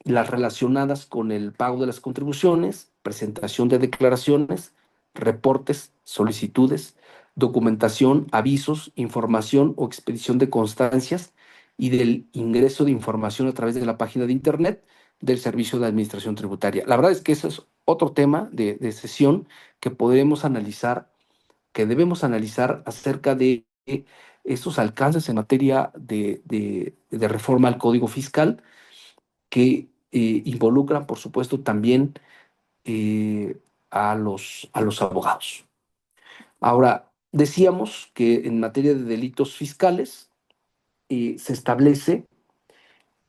las relacionadas con el pago de las contribuciones, presentación de declaraciones, reportes, solicitudes, documentación, avisos, información o expedición de constancias y del ingreso de información a través de la página de Internet del Servicio de Administración Tributaria. La verdad es que ese es otro tema de sesión que podremos analizar, que debemos analizar acerca de esos alcances en materia de reforma al Código Fiscal que involucran, por supuesto, también a los abogados. Ahora, decíamos que en materia de delitos fiscales se establece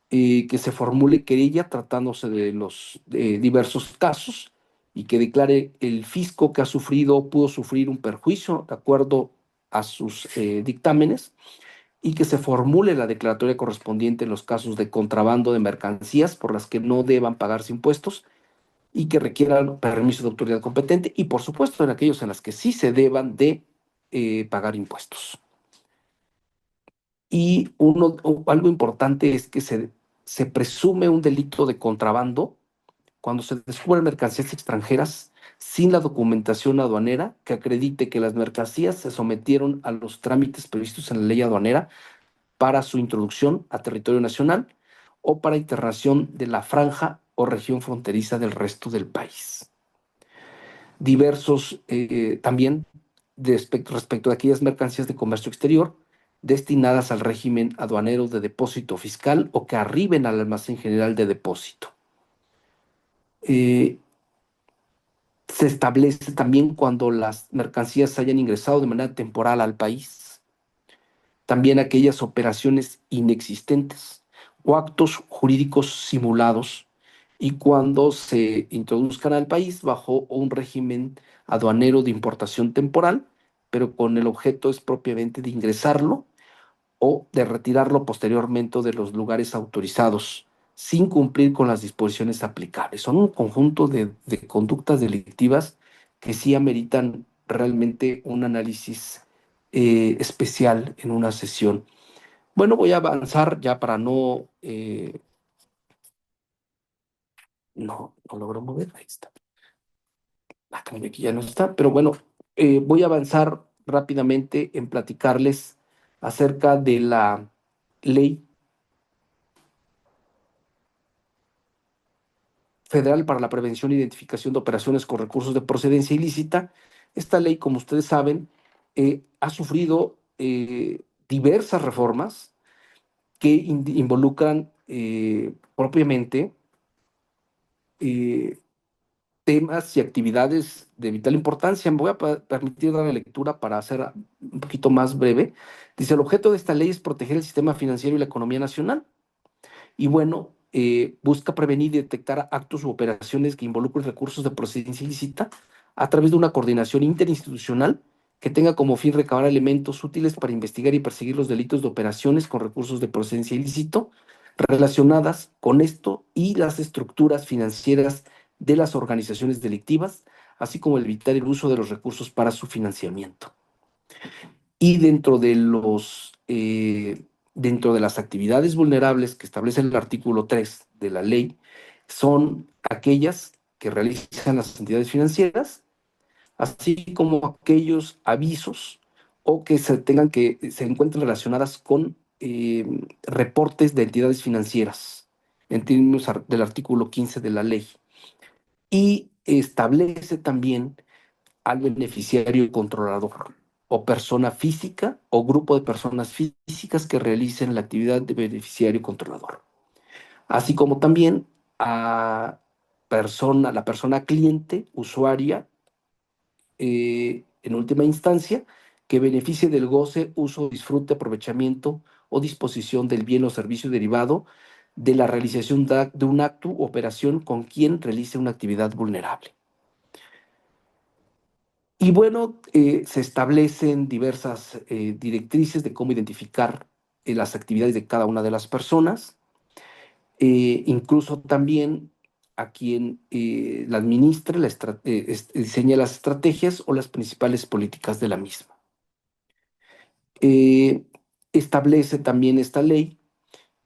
que se formule querella tratándose de los diversos casos y que declare el fisco que ha sufrido o pudo sufrir un perjuicio de acuerdo a sus dictámenes, y que se formule la declaratoria correspondiente en los casos de contrabando de mercancías por las que no deban pagarse impuestos y que requieran permiso de autoridad competente, y por supuesto en aquellos en las que sí se deban de pagar impuestos. Y algo importante es que se presume un delito de contrabando cuando se descubren mercancías extranjeras sin la documentación aduanera que acredite que las mercancías se sometieron a los trámites previstos en la ley aduanera para su introducción a territorio nacional o para internación de la franja o región fronteriza del resto del país. Diversos también respecto a aquellas mercancías de comercio exterior destinadas al régimen aduanero de depósito fiscal o que arriben al almacén general de depósito. Eh, Se establece también cuando las mercancías hayan ingresado de manera temporal al país, también aquellas operaciones inexistentes o actos jurídicos simulados, y cuando se introduzcan al país bajo un régimen aduanero de importación temporal, pero con el objeto es propiamente de ingresarlo o de retirarlo posteriormente de los lugares autorizados sin cumplir con las disposiciones aplicables. Son un conjunto de conductas delictivas que sí ameritan realmente un análisis especial en una sesión. Bueno, voy a avanzar ya para no logro mover, ahí está. Acá aquí ya no está, pero bueno, voy a avanzar rápidamente en platicarles acerca de la Ley Federal para la Prevención e Identificación de Operaciones con Recursos de Procedencia Ilícita. Esta ley, como ustedes saben, ha sufrido diversas reformas que involucran propiamente eh, temas y actividades de vital importancia. Me voy a permitir dar la lectura para hacer un poquito más breve. Dice, el objeto de esta ley es proteger el sistema financiero y la economía nacional. Y bueno, busca prevenir y detectar actos u operaciones que involucren recursos de procedencia ilícita a través de una coordinación interinstitucional que tenga como fin recabar elementos útiles para investigar y perseguir los delitos de operaciones con recursos de procedencia ilícito relacionadas con esto y las estructuras financieras de las organizaciones delictivas, así como evitar el uso de los recursos para su financiamiento. Y dentro de las actividades vulnerables que establece el artículo 3 de la ley, son aquellas que realizan las entidades financieras, así como aquellos avisos o que se encuentren relacionadas con reportes de entidades financieras, en términos del artículo 15 de la ley. Y establece también al beneficiario y controlador, o persona física o grupo de personas físicas que realicen la actividad de beneficiario y controlador, así como también a la persona cliente, usuaria, en última instancia, que beneficie del goce, uso, disfrute, aprovechamiento o disposición del bien o servicio derivado de la realización de un acto u operación con quien realice una actividad vulnerable. Y bueno, se establecen diversas directrices de cómo identificar las actividades de cada una de las personas, incluso también a quien la administre, diseña las estrategias o las principales políticas de la misma. Eh, Establece también esta ley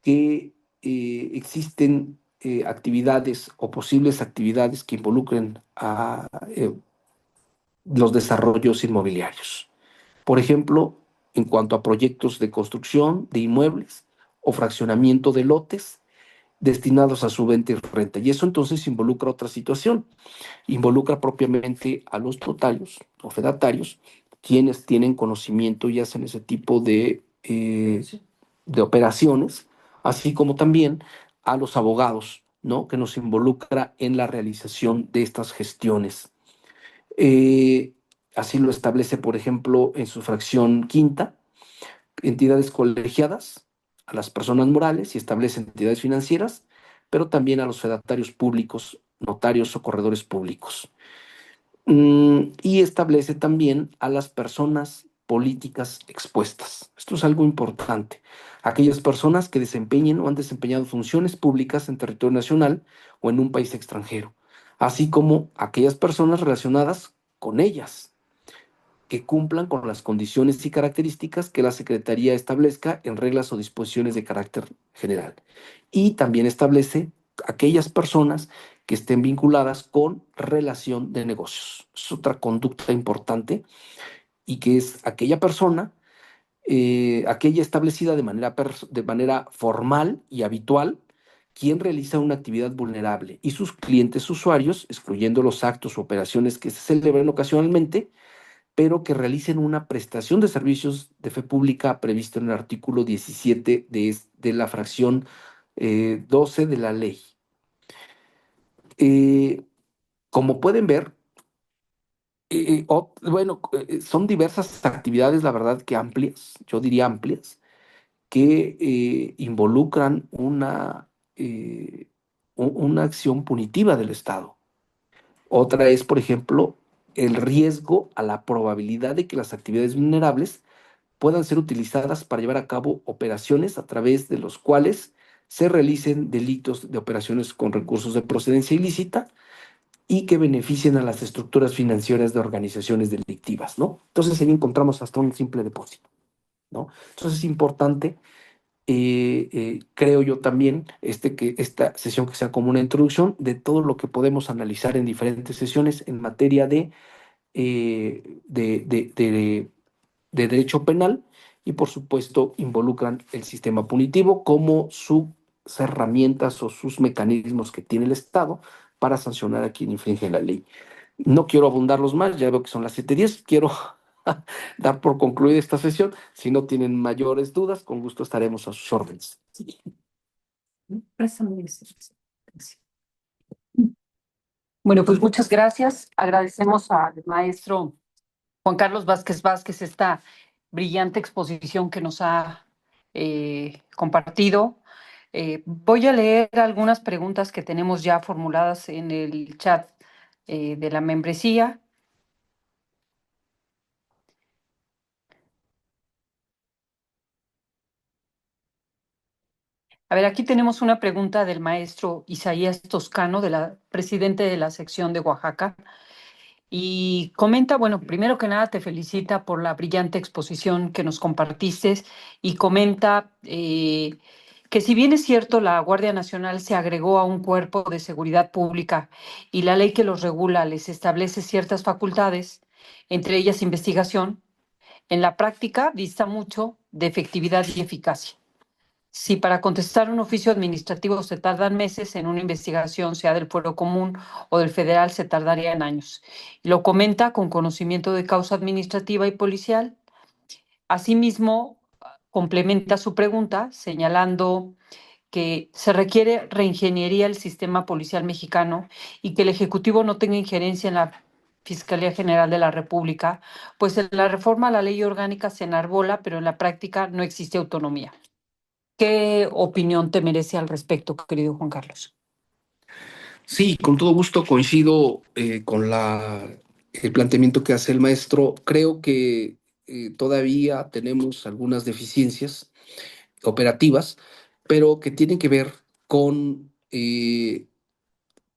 que existen actividades o posibles actividades que involucren a los desarrollos inmobiliarios. Por ejemplo, en cuanto a proyectos de construcción de inmuebles o fraccionamiento de lotes destinados a su venta y renta. Y eso entonces involucra otra situación, involucra propiamente a los notarios o fedatarios, quienes tienen conocimiento y hacen ese tipo de operaciones, así como también a los abogados, ¿no? Que nos involucra en la realización de estas gestiones. Eh, Así lo establece, por ejemplo, en su fracción quinta, entidades colegiadas, a las personas morales y establece entidades financieras, pero también a los fedatarios públicos, notarios o corredores públicos. Y establece también a las personas políticas expuestas. Esto es algo importante. Aquellas personas que desempeñen o han desempeñado funciones públicas en territorio nacional o en un país extranjero, así como aquellas personas relacionadas con ellas, que cumplan con las condiciones y características que la Secretaría establezca en reglas o disposiciones de carácter general. Y también establece aquellas personas que estén vinculadas con relación de negocios. Es otra conducta importante y que es aquella persona, aquella establecida de manera formal y habitual, quien realiza una actividad vulnerable y sus clientes usuarios, excluyendo los actos o operaciones que se celebren ocasionalmente, pero que realicen una prestación de servicios de fe pública previsto en el artículo 17 de la fracción 12 de la ley. Eh, Como pueden ver, son diversas actividades, la verdad que amplias, yo diría amplias, que involucran una acción punitiva del Estado. Otra es, por ejemplo, el riesgo a la probabilidad de que las actividades vulnerables puedan ser utilizadas para llevar a cabo operaciones a través de los cuales se realicen delitos de operaciones con recursos de procedencia ilícita y que beneficien a las estructuras financieras de organizaciones delictivas, ¿no? Entonces ahí encontramos hasta un simple depósito, ¿no? Entonces es importante, creo yo también, que esta sesión que sea como una introducción de todo lo que podemos analizar en diferentes sesiones en materia de de derecho penal y, por supuesto, involucran el sistema punitivo como sus herramientas o sus mecanismos que tiene el Estado para sancionar a quien infringe la ley. No quiero abundarlos más, ya veo que son las 7:10. Quiero dar por concluida esta sesión. Si no tienen mayores dudas, con gusto estaremos a sus órdenes. Préstame ese. Bueno, pues muchas gracias. Agradecemos al maestro Juan Carlos Vázquez Vázquez esta brillante exposición que nos ha compartido. Voy a leer algunas preguntas que tenemos ya formuladas en el chat de la membresía. A ver, aquí tenemos una pregunta del maestro Isaías Toscano, presidente de la sección de Oaxaca. Y comenta, bueno, primero que nada te felicita por la brillante exposición que nos compartiste y comenta que si bien es cierto, la Guardia Nacional se agregó a un cuerpo de seguridad pública y la ley que los regula les establece ciertas facultades, entre ellas investigación, en la práctica dista mucho de efectividad y eficacia. Si para contestar un oficio administrativo se tardan meses, en una investigación, sea del fuero común o del federal, se tardaría en años. Lo comenta con conocimiento de causa administrativa y policial. Asimismo, complementa su pregunta señalando que se requiere reingeniería del sistema policial mexicano y que el Ejecutivo no tenga injerencia en la Fiscalía General de la República, pues en la reforma a la ley orgánica se enarbola, pero en la práctica no existe autonomía. ¿Qué opinión te merece al respecto, querido Juan Carlos? Sí, con todo gusto coincido con el planteamiento que hace el maestro. Creo que todavía tenemos algunas deficiencias operativas, pero que tienen que ver con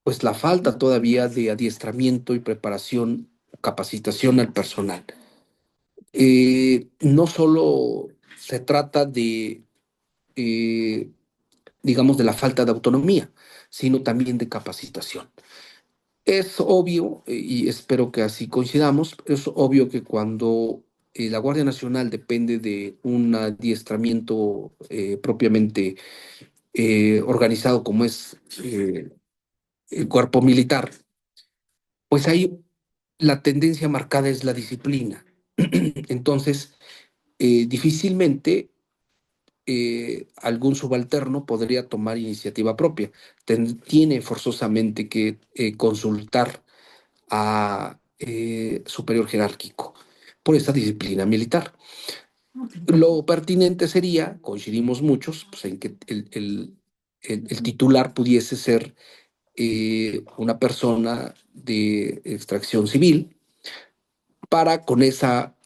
pues la falta todavía de adiestramiento y preparación, capacitación al personal. No solo se trata de, eh, digamos, de la falta de autonomía, sino también de capacitación. Es obvio, y espero que así coincidamos, es obvio que cuando la Guardia Nacional depende de un adiestramiento propiamente organizado como es el cuerpo militar, pues ahí la tendencia marcada es la disciplina. Entonces, difícilmente algún subalterno podría tomar iniciativa propia. Tiene forzosamente que consultar a superior jerárquico por esta disciplina militar. Lo pertinente sería, coincidimos muchos, pues, en que el titular pudiese ser una persona de extracción civil para con esa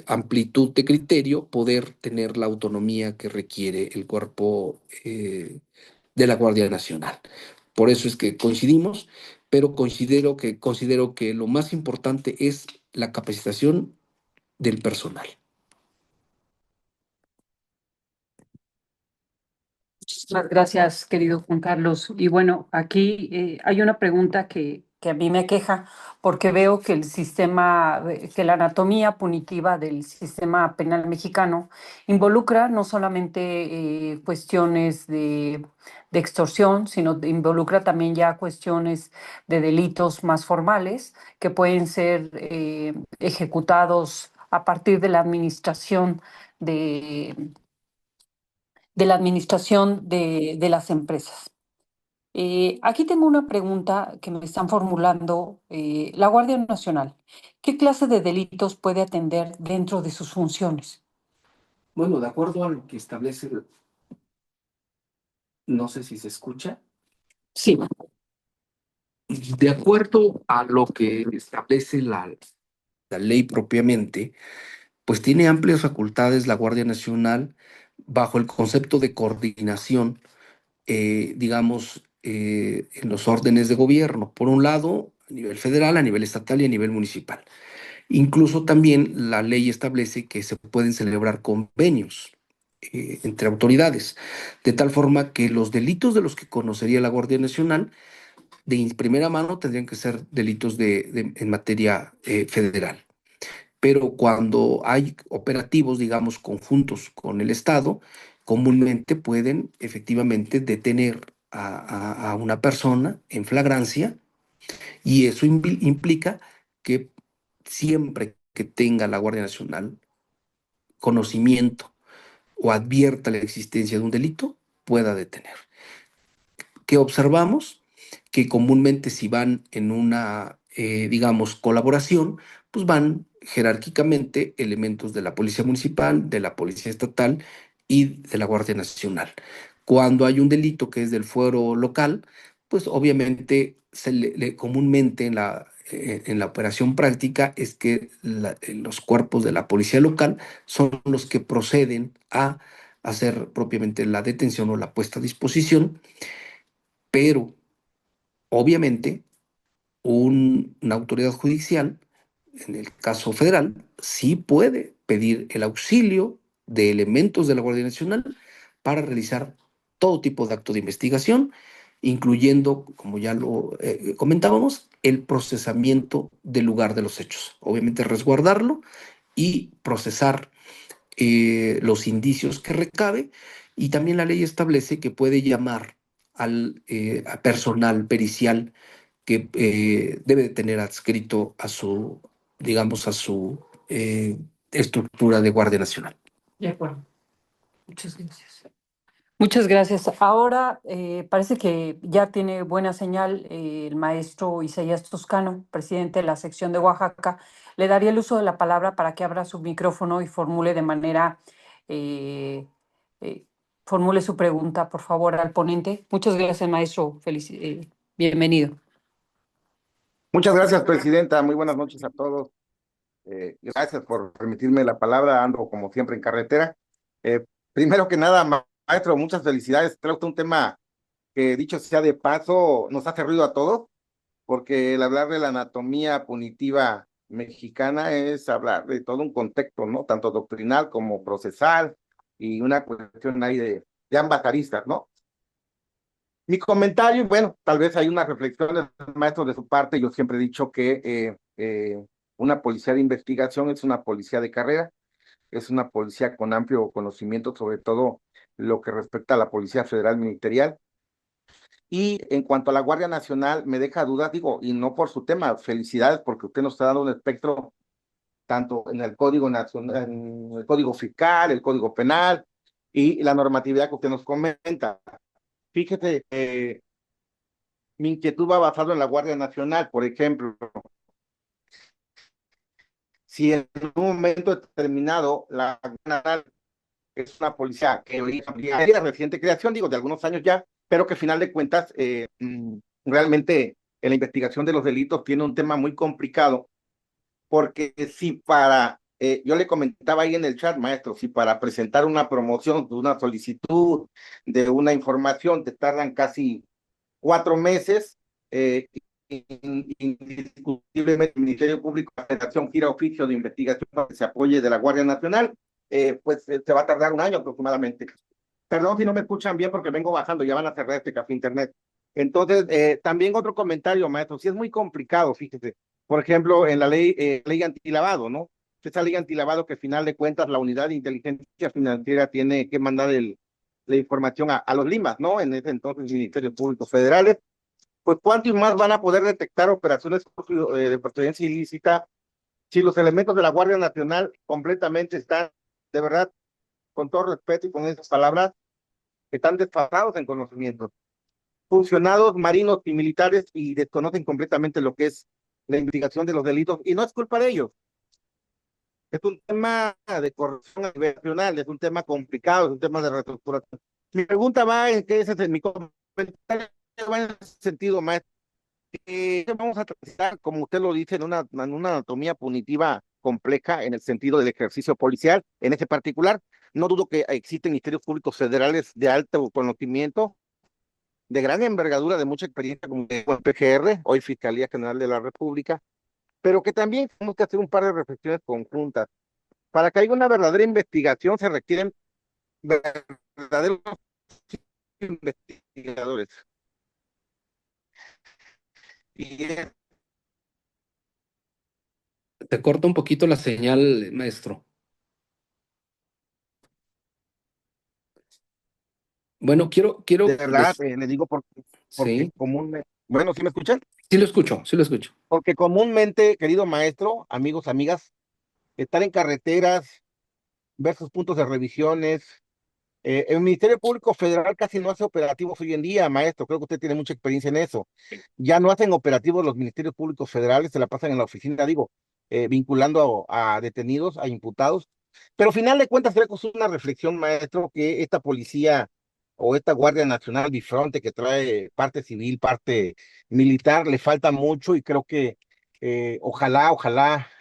amplitud de criterio poder tener la autonomía que requiere el cuerpo de la Guardia Nacional. Por eso es que coincidimos, pero considero que lo más importante es la capacitación del personal. Muchas gracias, querido Juan Carlos. Y bueno, aquí hay una pregunta que a mí me queja porque veo que el sistema, que la anatomía punitiva del sistema penal mexicano involucra no solamente cuestiones de extorsión, sino involucra también ya cuestiones de delitos más formales que pueden ser ejecutados a partir de la administración de la administración de las empresas. Aquí tengo una pregunta que me están formulando la Guardia Nacional. ¿Qué clase de delitos puede atender dentro de sus funciones? Bueno, de acuerdo a lo que establece, no sé si se escucha, Sí. de acuerdo a lo que establece la ley propiamente, pues tiene amplias facultades la Guardia Nacional bajo el concepto de coordinación, digamos, en los órdenes de gobierno, por un lado, a nivel federal, a nivel estatal y a nivel municipal. Incluso también la ley establece que se pueden celebrar convenios entre autoridades, de tal forma que los delitos de los que conocería la Guardia Nacional de primera mano tendrían que ser delitos en materia federal. pero cuando hay operativos, digamos, conjuntos con el Estado, comúnmente pueden efectivamente detener a una persona en flagrancia y eso implica que siempre que tenga la Guardia Nacional conocimiento o advierta la existencia de un delito, pueda detener. ¿Qué observamos? Que comúnmente si van en una, digamos, colaboración, pues van jerárquicamente elementos de la Policía Municipal, de la Policía Estatal y de la Guardia Nacional. Cuando hay un delito que es del fuero local, pues obviamente comúnmente en la operación práctica es que los cuerpos de la policía local son los que proceden a hacer propiamente la detención o la puesta a disposición, pero obviamente una autoridad judicial, en el caso federal, sí puede pedir el auxilio de elementos de la Guardia Nacional para realizar todo tipo de acto de investigación, incluyendo, como ya lo comentábamos, el procesamiento del lugar de los hechos. Obviamente resguardarlo y procesar los indicios que recabe, y también la ley establece que puede llamar a personal pericial que debe de tener adscrito a su, digamos, a su estructura de Guardia Nacional. De acuerdo. Muchas gracias. Muchas gracias. Ahora parece que ya tiene buena señal el maestro Isaías Toscano, presidente de la sección de Oaxaca. Le daría el uso de la palabra para que abra su micrófono y formule de manera, eh, eh, formule su pregunta, por favor, al ponente. Muchas gracias, maestro. Bienvenido. Muchas gracias, presidenta. Muy buenas noches a todos. Gracias por permitirme la palabra. Ando como siempre en carretera. Primero que nada, maestro, muchas felicidades. Trae usted un tema que, dicho sea de paso, nos hace ruido a todos, porque el hablar de la anatomía punitiva mexicana es hablar de todo un contexto, ¿no? Tanto doctrinal como procesal y una cuestión ahí de ambas aristas, ¿no? Mi comentario, bueno, tal vez hay unas reflexiones, maestro, de su parte. Yo siempre he dicho que una policía de investigación es una policía de carrera, es una policía con amplio conocimiento, sobre todo lo que respecta a la Policía Federal Ministerial. Y en cuanto a la Guardia Nacional, me deja dudas, digo, y no por su tema, felicidades, porque usted nos está dando un espectro tanto en el Código Nacional, en el Código Fiscal, el Código Penal y la normatividad que usted nos comenta. Fíjese, mi inquietud va basado en la Guardia Nacional, por ejemplo. Si en un momento determinado la Guardia Nacional es una policía que es de reciente creación, digo, de algunos años ya, pero que al final de cuentas realmente en la investigación de los delitos tiene un tema muy complicado, porque si yo le comentaba ahí en el chat, maestro, si para presentar una promoción, una solicitud de una información te tardan casi 4 meses, indiscutiblemente el Ministerio Público de la Federación gira oficio de investigación para que se apoye de la Guardia Nacional, pues se va a tardar un año aproximadamente. Perdón si no me escuchan bien porque vengo bajando, ya van a cerrar este café internet. Entonces, también otro comentario, maestro, sí es muy complicado, fíjese. Por ejemplo, en la ley antilavado, ¿no? Esa ley antilavado que al final de cuentas la unidad de inteligencia financiera tiene que mandar la información a los Limas, ¿no? En ese entonces Ministerios Públicos Federales. Pues cuántos más van a poder detectar operaciones de procedencia ilícita si los elementos de la Guardia Nacional completamente están, de verdad, con todo respeto y con esas palabras, están desfasados en conocimientos, funcionados marinos y militares, y desconocen completamente lo que es la investigación de los delitos, y no es culpa de ellos. Es un tema de corrupción a nivel nacional, es un tema complicado, es un tema de reestructuración. Mi pregunta va en que ese es mi comentario, va en ese sentido, maestro. Vamos a tratar, como usted lo dice, en una anatomía punitiva compleja en el sentido del ejercicio policial. En ese particular, no dudo que existen ministerios públicos federales de alto conocimiento, de gran envergadura, de mucha experiencia, como el PGR, hoy Fiscalía General de la República, pero que también tenemos que hacer un par de reflexiones conjuntas. Para que haya una verdadera investigación se requieren verdaderos investigadores. Y Se corta un poquito la señal, maestro. Bueno, De quiero, verdad, le digo porque sí, comúnmente, bueno, ¿sí me escuchan? sí lo escucho, sí lo escucho. Porque comúnmente, querido maestro, amigos, amigas, estar en carreteras, ver sus puntos de revisiones. El Ministerio Público Federal casi no hace operativos hoy en día, maestro. Creo que usted tiene mucha experiencia en eso. Ya no hacen operativos los ministerios públicos federales, se la pasan en la oficina, digo, vinculando a detenidos, a imputados. Pero al final de cuentas, creo que es una reflexión, maestro, que esta policía o esta Guardia Nacional Bifronte que trae parte civil, parte militar, le falta mucho y creo que ojalá,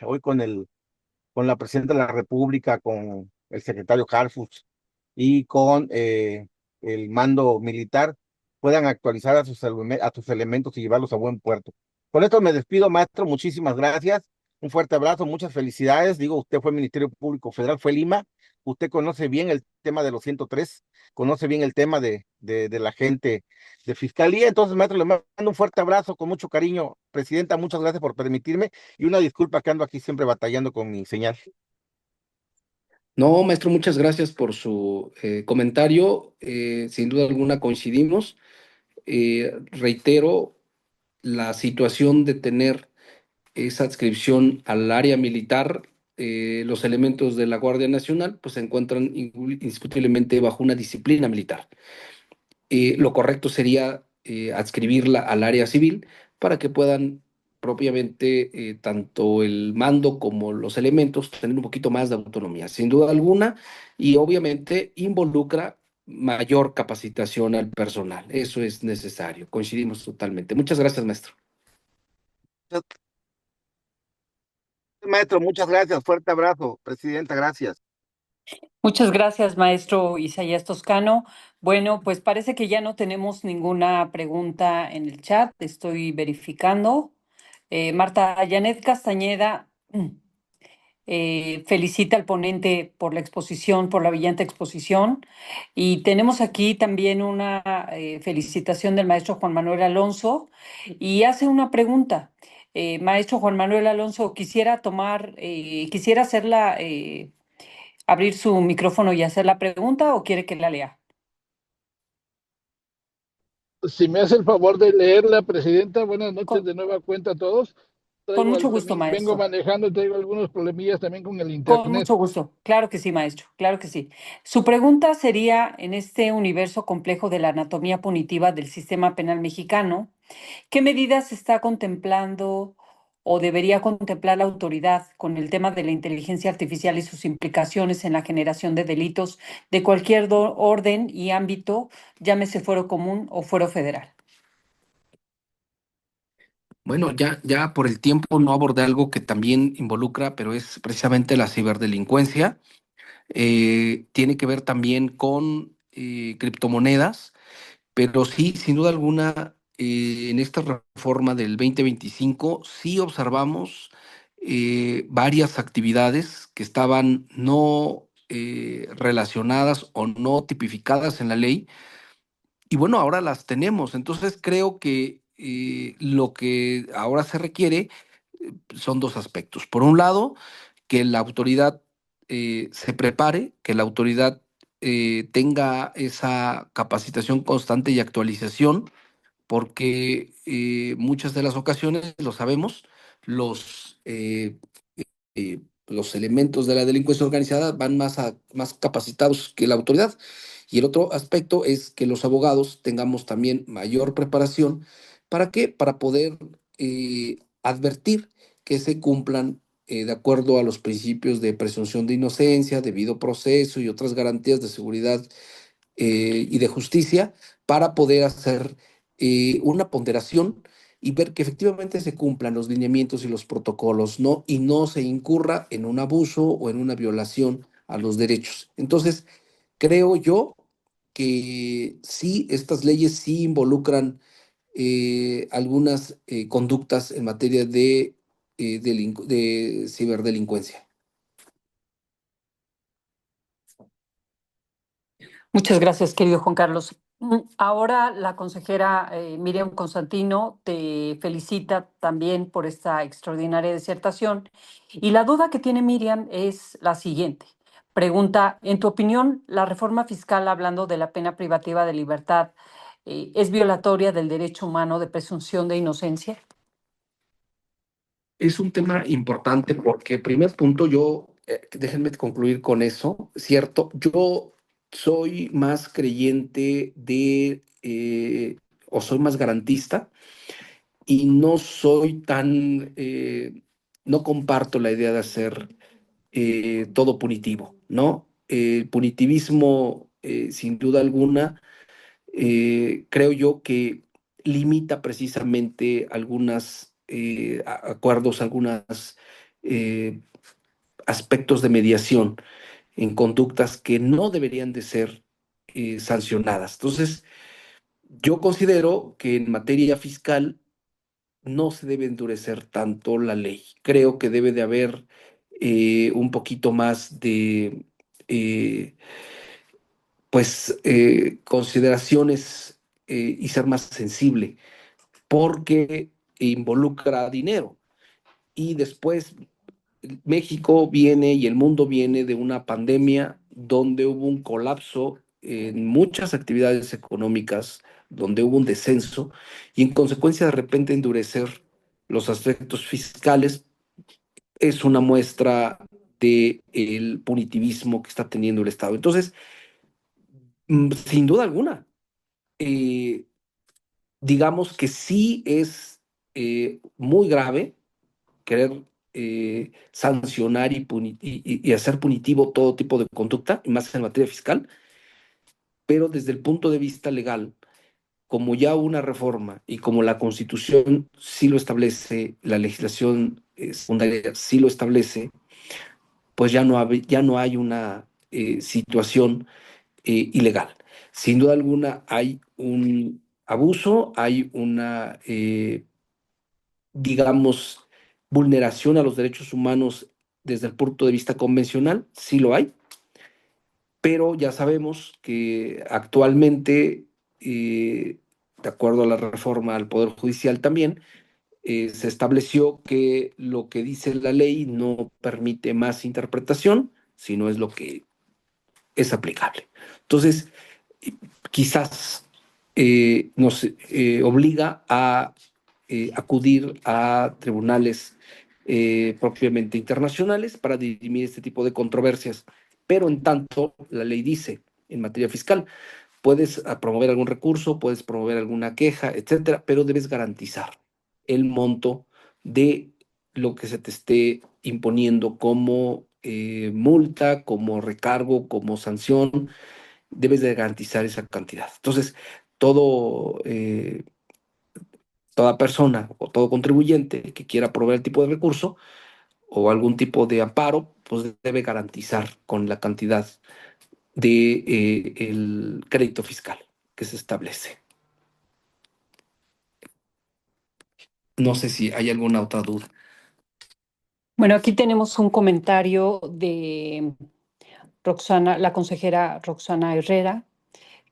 hoy con la presidenta de la República, con el secretario Harfuch y con el mando militar, puedan actualizar a sus elementos y llevarlos a buen puerto. Con esto me despido, maestro. Muchísimas gracias. Un fuerte abrazo, muchas felicidades. Digo, usted fue Ministerio Público Federal, fue Lima. Usted conoce bien el tema de los 103, conoce bien el tema de la gente de fiscalía. Entonces, maestro, le mando un fuerte abrazo con mucho cariño. Presidenta, muchas gracias por permitirme y una disculpa que ando aquí siempre batallando con mi señal. No, maestro, muchas gracias por su comentario. Sin duda alguna coincidimos. Reitero, la situación de tener esa adscripción al área militar, los elementos de la Guardia Nacional, pues se encuentran indiscutiblemente bajo una disciplina militar. Lo correcto sería adscribirla al área civil para que puedan propiamente tanto el mando como los elementos tener un poquito más de autonomía, sin duda alguna, y obviamente involucra mayor capacitación al personal. Eso es necesario. Coincidimos totalmente. Muchas gracias, maestro. Maestro, muchas gracias. Fuerte abrazo. Presidenta, gracias. Muchas gracias, maestro Isaías Toscano. Bueno, pues parece que ya no tenemos ninguna pregunta en el chat. Estoy verificando. Marta Janet Castañeda felicita al ponente por la exposición, por la brillante exposición. Y tenemos aquí también una felicitación del maestro Juan Manuel Alonso y hace una pregunta. Maestro Juan Manuel Alonso, quisiera hacerla, abrir su micrófono y hacer la pregunta o quiere que la lea. Si me hace el favor de leerla, presidenta, buenas noches Con, de nueva cuenta a todos. con Traigo mucho gusto, también, vengo maestro. manejando, traigo algunos problemillas también con el Con internet. mucho gusto. Claro que sí, maestro. Claro que sí. Su pregunta sería, en este universo complejo de la anatomía punitiva del sistema penal mexicano, ¿qué medidas está contemplando o debería contemplar la autoridad con el tema de la inteligencia artificial y sus implicaciones en la generación de delitos de cualquier orden y ámbito, llámese fuero común o fuero federal? Bueno, ya por el tiempo no abordé algo que también involucra, pero es precisamente la ciberdelincuencia. Tiene que ver también con criptomonedas, pero sí, sin duda alguna, en esta reforma del 2025 sí observamos varias actividades que estaban no relacionadas o no tipificadas en la ley, y bueno, ahora las tenemos. Entonces creo que lo que ahora se requiere son dos aspectos. Por un lado, que la autoridad se prepare, que la autoridad tenga esa capacitación constante y actualización, porque muchas de las ocasiones, lo sabemos, los elementos de la delincuencia organizada van más capacitados que la autoridad. Y el otro aspecto es que los abogados tengamos también mayor preparación. ¿Para qué? Para poder advertir que se cumplan de acuerdo a los principios de presunción de inocencia, debido proceso y otras garantías de seguridad y de justicia para poder hacer una ponderación y ver que efectivamente se cumplan los lineamientos y los protocolos, ¿no? Y no se incurra en un abuso o en una violación a los derechos. Entonces, creo yo que sí, estas leyes sí involucran algunas conductas en materia de ciberdelincuencia. Muchas gracias, querido Juan Carlos. Ahora la consejera Miriam Constantino te felicita también por esta extraordinaria disertación. Y la duda que tiene Miriam es la siguiente. Pregunta, en tu opinión, ¿la reforma fiscal, hablando de la pena privativa de libertad, es violatoria del derecho humano de presunción de inocencia? Es un tema importante porque, primer punto, déjenme concluir con eso, ¿cierto? Yo soy más creyente o soy más garantista y no soy no comparto la idea de hacer todo punitivo, ¿no? El punitivismo, sin duda alguna, creo yo que limita precisamente algunos acuerdos, algunos aspectos de mediación en conductas que no deberían de ser sancionadas. Entonces, yo considero que en materia fiscal no se debe endurecer tanto la ley. Creo que debe de haber un poquito más de, eh, consideraciones y ser más sensible, porque involucra dinero. Y después México viene y el mundo viene de una pandemia donde hubo un colapso en muchas actividades económicas, donde hubo un descenso y en consecuencia de repente endurecer los aspectos fiscales es una muestra del punitivismo que está teniendo el Estado. Entonces, sin duda alguna, eh, digamos que sí es muy grave querer sancionar y hacer punitivo todo tipo de conducta, y más en materia fiscal, pero desde el punto de vista legal, como ya hubo una reforma y como la Constitución sí lo establece, la legislación secundaria sí lo establece, pues ya no hay una situación ilegal. Sin duda alguna hay un abuso, hay una, digamos, vulneración a los derechos humanos desde el punto de vista convencional, sí lo hay, pero ya sabemos que actualmente, de acuerdo a la reforma al Poder Judicial también, se estableció que lo que dice la ley no permite más interpretación, sino es lo que es aplicable. Entonces, quizás nos obliga a acudir a tribunales propiamente internacionales para dirimir este tipo de controversias. Pero en tanto, la ley dice en materia fiscal, puedes promover algún recurso, puedes promover alguna queja, etcétera, pero debes garantizar el monto de lo que se te esté imponiendo como multa, como recargo, como sanción, debes de garantizar esa cantidad. Entonces, todo, toda persona o todo contribuyente que quiera proveer el tipo de recurso o algún tipo de amparo, pues debe garantizar con la cantidad de el crédito fiscal que se establece. No sé si hay alguna otra duda. Bueno, aquí tenemos un comentario de Roxana, la consejera Roxana Herrera,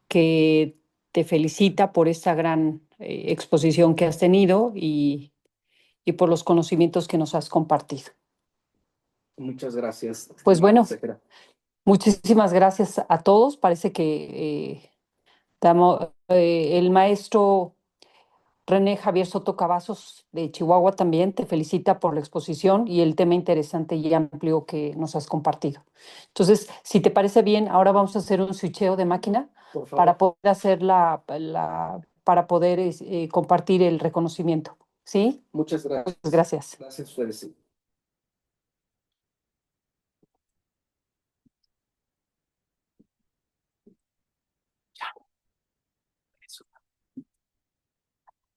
que te felicita por esta gran exposición que has tenido y por los conocimientos que nos has compartido. Muchas gracias, Pues estimada bueno, consejera. muchísimas gracias a todos. Parece que el maestro René Javier Soto Cavazos de Chihuahua también te felicita por la exposición y el tema interesante y amplio que nos has compartido. Entonces, si te parece bien, ahora vamos a hacer un switcheo de máquina Por favor. para poder hacer para poder compartir el reconocimiento. ¿Sí? Muchas gracias. Pues gracias. Gracias a ustedes.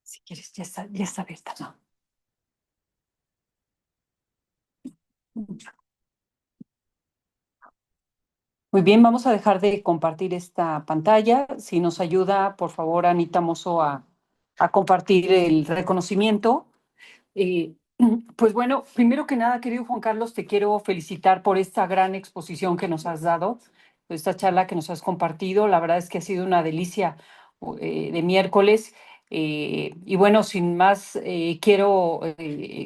Si quieres, ya está abierta, ¿no? Muy bien, vamos a dejar de compartir esta pantalla. Si nos ayuda, por favor, Anita Mozo, a compartir el reconocimiento. Eh, pues bueno, primero que nada, querido Juan Carlos, te quiero felicitar por esta gran exposición que nos has dado. esta charla que nos has compartido. La verdad es que ha sido una delicia de miércoles. Y bueno, sin más, quiero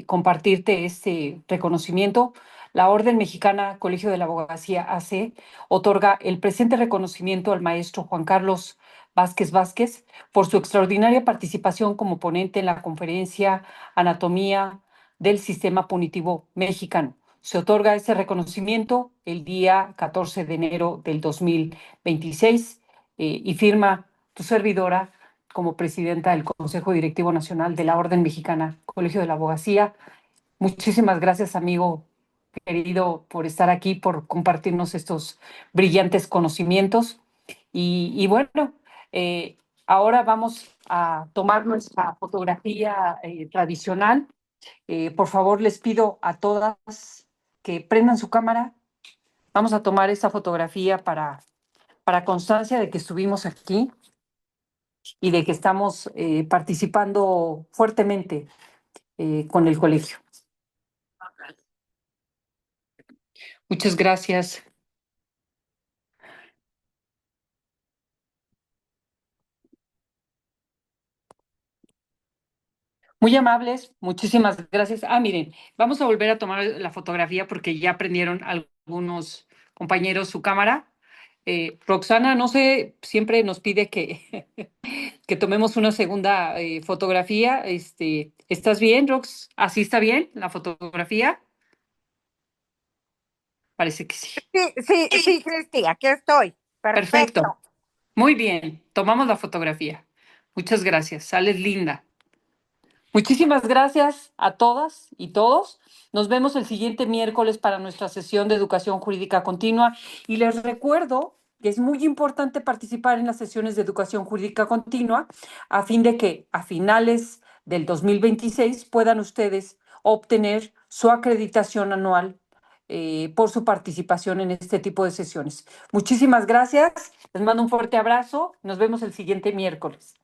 compartirte este reconocimiento. La Orden Mexicana Colegio de la Abogacía AC otorga el presente reconocimiento al maestro Juan Carlos Vázquez Vázquez por su extraordinaria participación como ponente en la conferencia Anatomía del Sistema Punitivo Mexicano. Se otorga este reconocimiento el día 14 de enero del 2026 y firma tu servidora como presidenta del Consejo Directivo Nacional de la Orden Mexicana Colegio de la Abogacía. Muchísimas gracias, amigo querido, por estar aquí, por compartirnos estos brillantes conocimientos. Y bueno, eh, ahora vamos a tomar nuestra fotografía tradicional. Por favor, les pido a todas que prendan su cámara. Vamos a tomar esta fotografía para constancia de que estuvimos aquí y de que estamos participando fuertemente con el colegio. Muchas gracias. Muy amables, muchísimas gracias. Miren, vamos a volver a tomar la fotografía porque ya prendieron algunos compañeros su cámara. Roxana, no sé, siempre nos pide que, que tomemos una segunda fotografía. ¿Estás bien, Rox? ¿Así está bien la fotografía? Parece que sí. Sí, Cristi, aquí estoy. Perfecto. Perfecto. Muy bien, tomamos la fotografía. Muchas gracias. Sales linda. Muchísimas gracias a todas y todos. Nos vemos el siguiente miércoles para nuestra sesión de educación jurídica continua y les recuerdo que es muy importante participar en las sesiones de educación jurídica continua a fin de que a finales del 2026 puedan ustedes obtener su acreditación anual por su participación en este tipo de sesiones. Muchísimas gracias. Les mando un fuerte abrazo. Nos vemos el siguiente miércoles.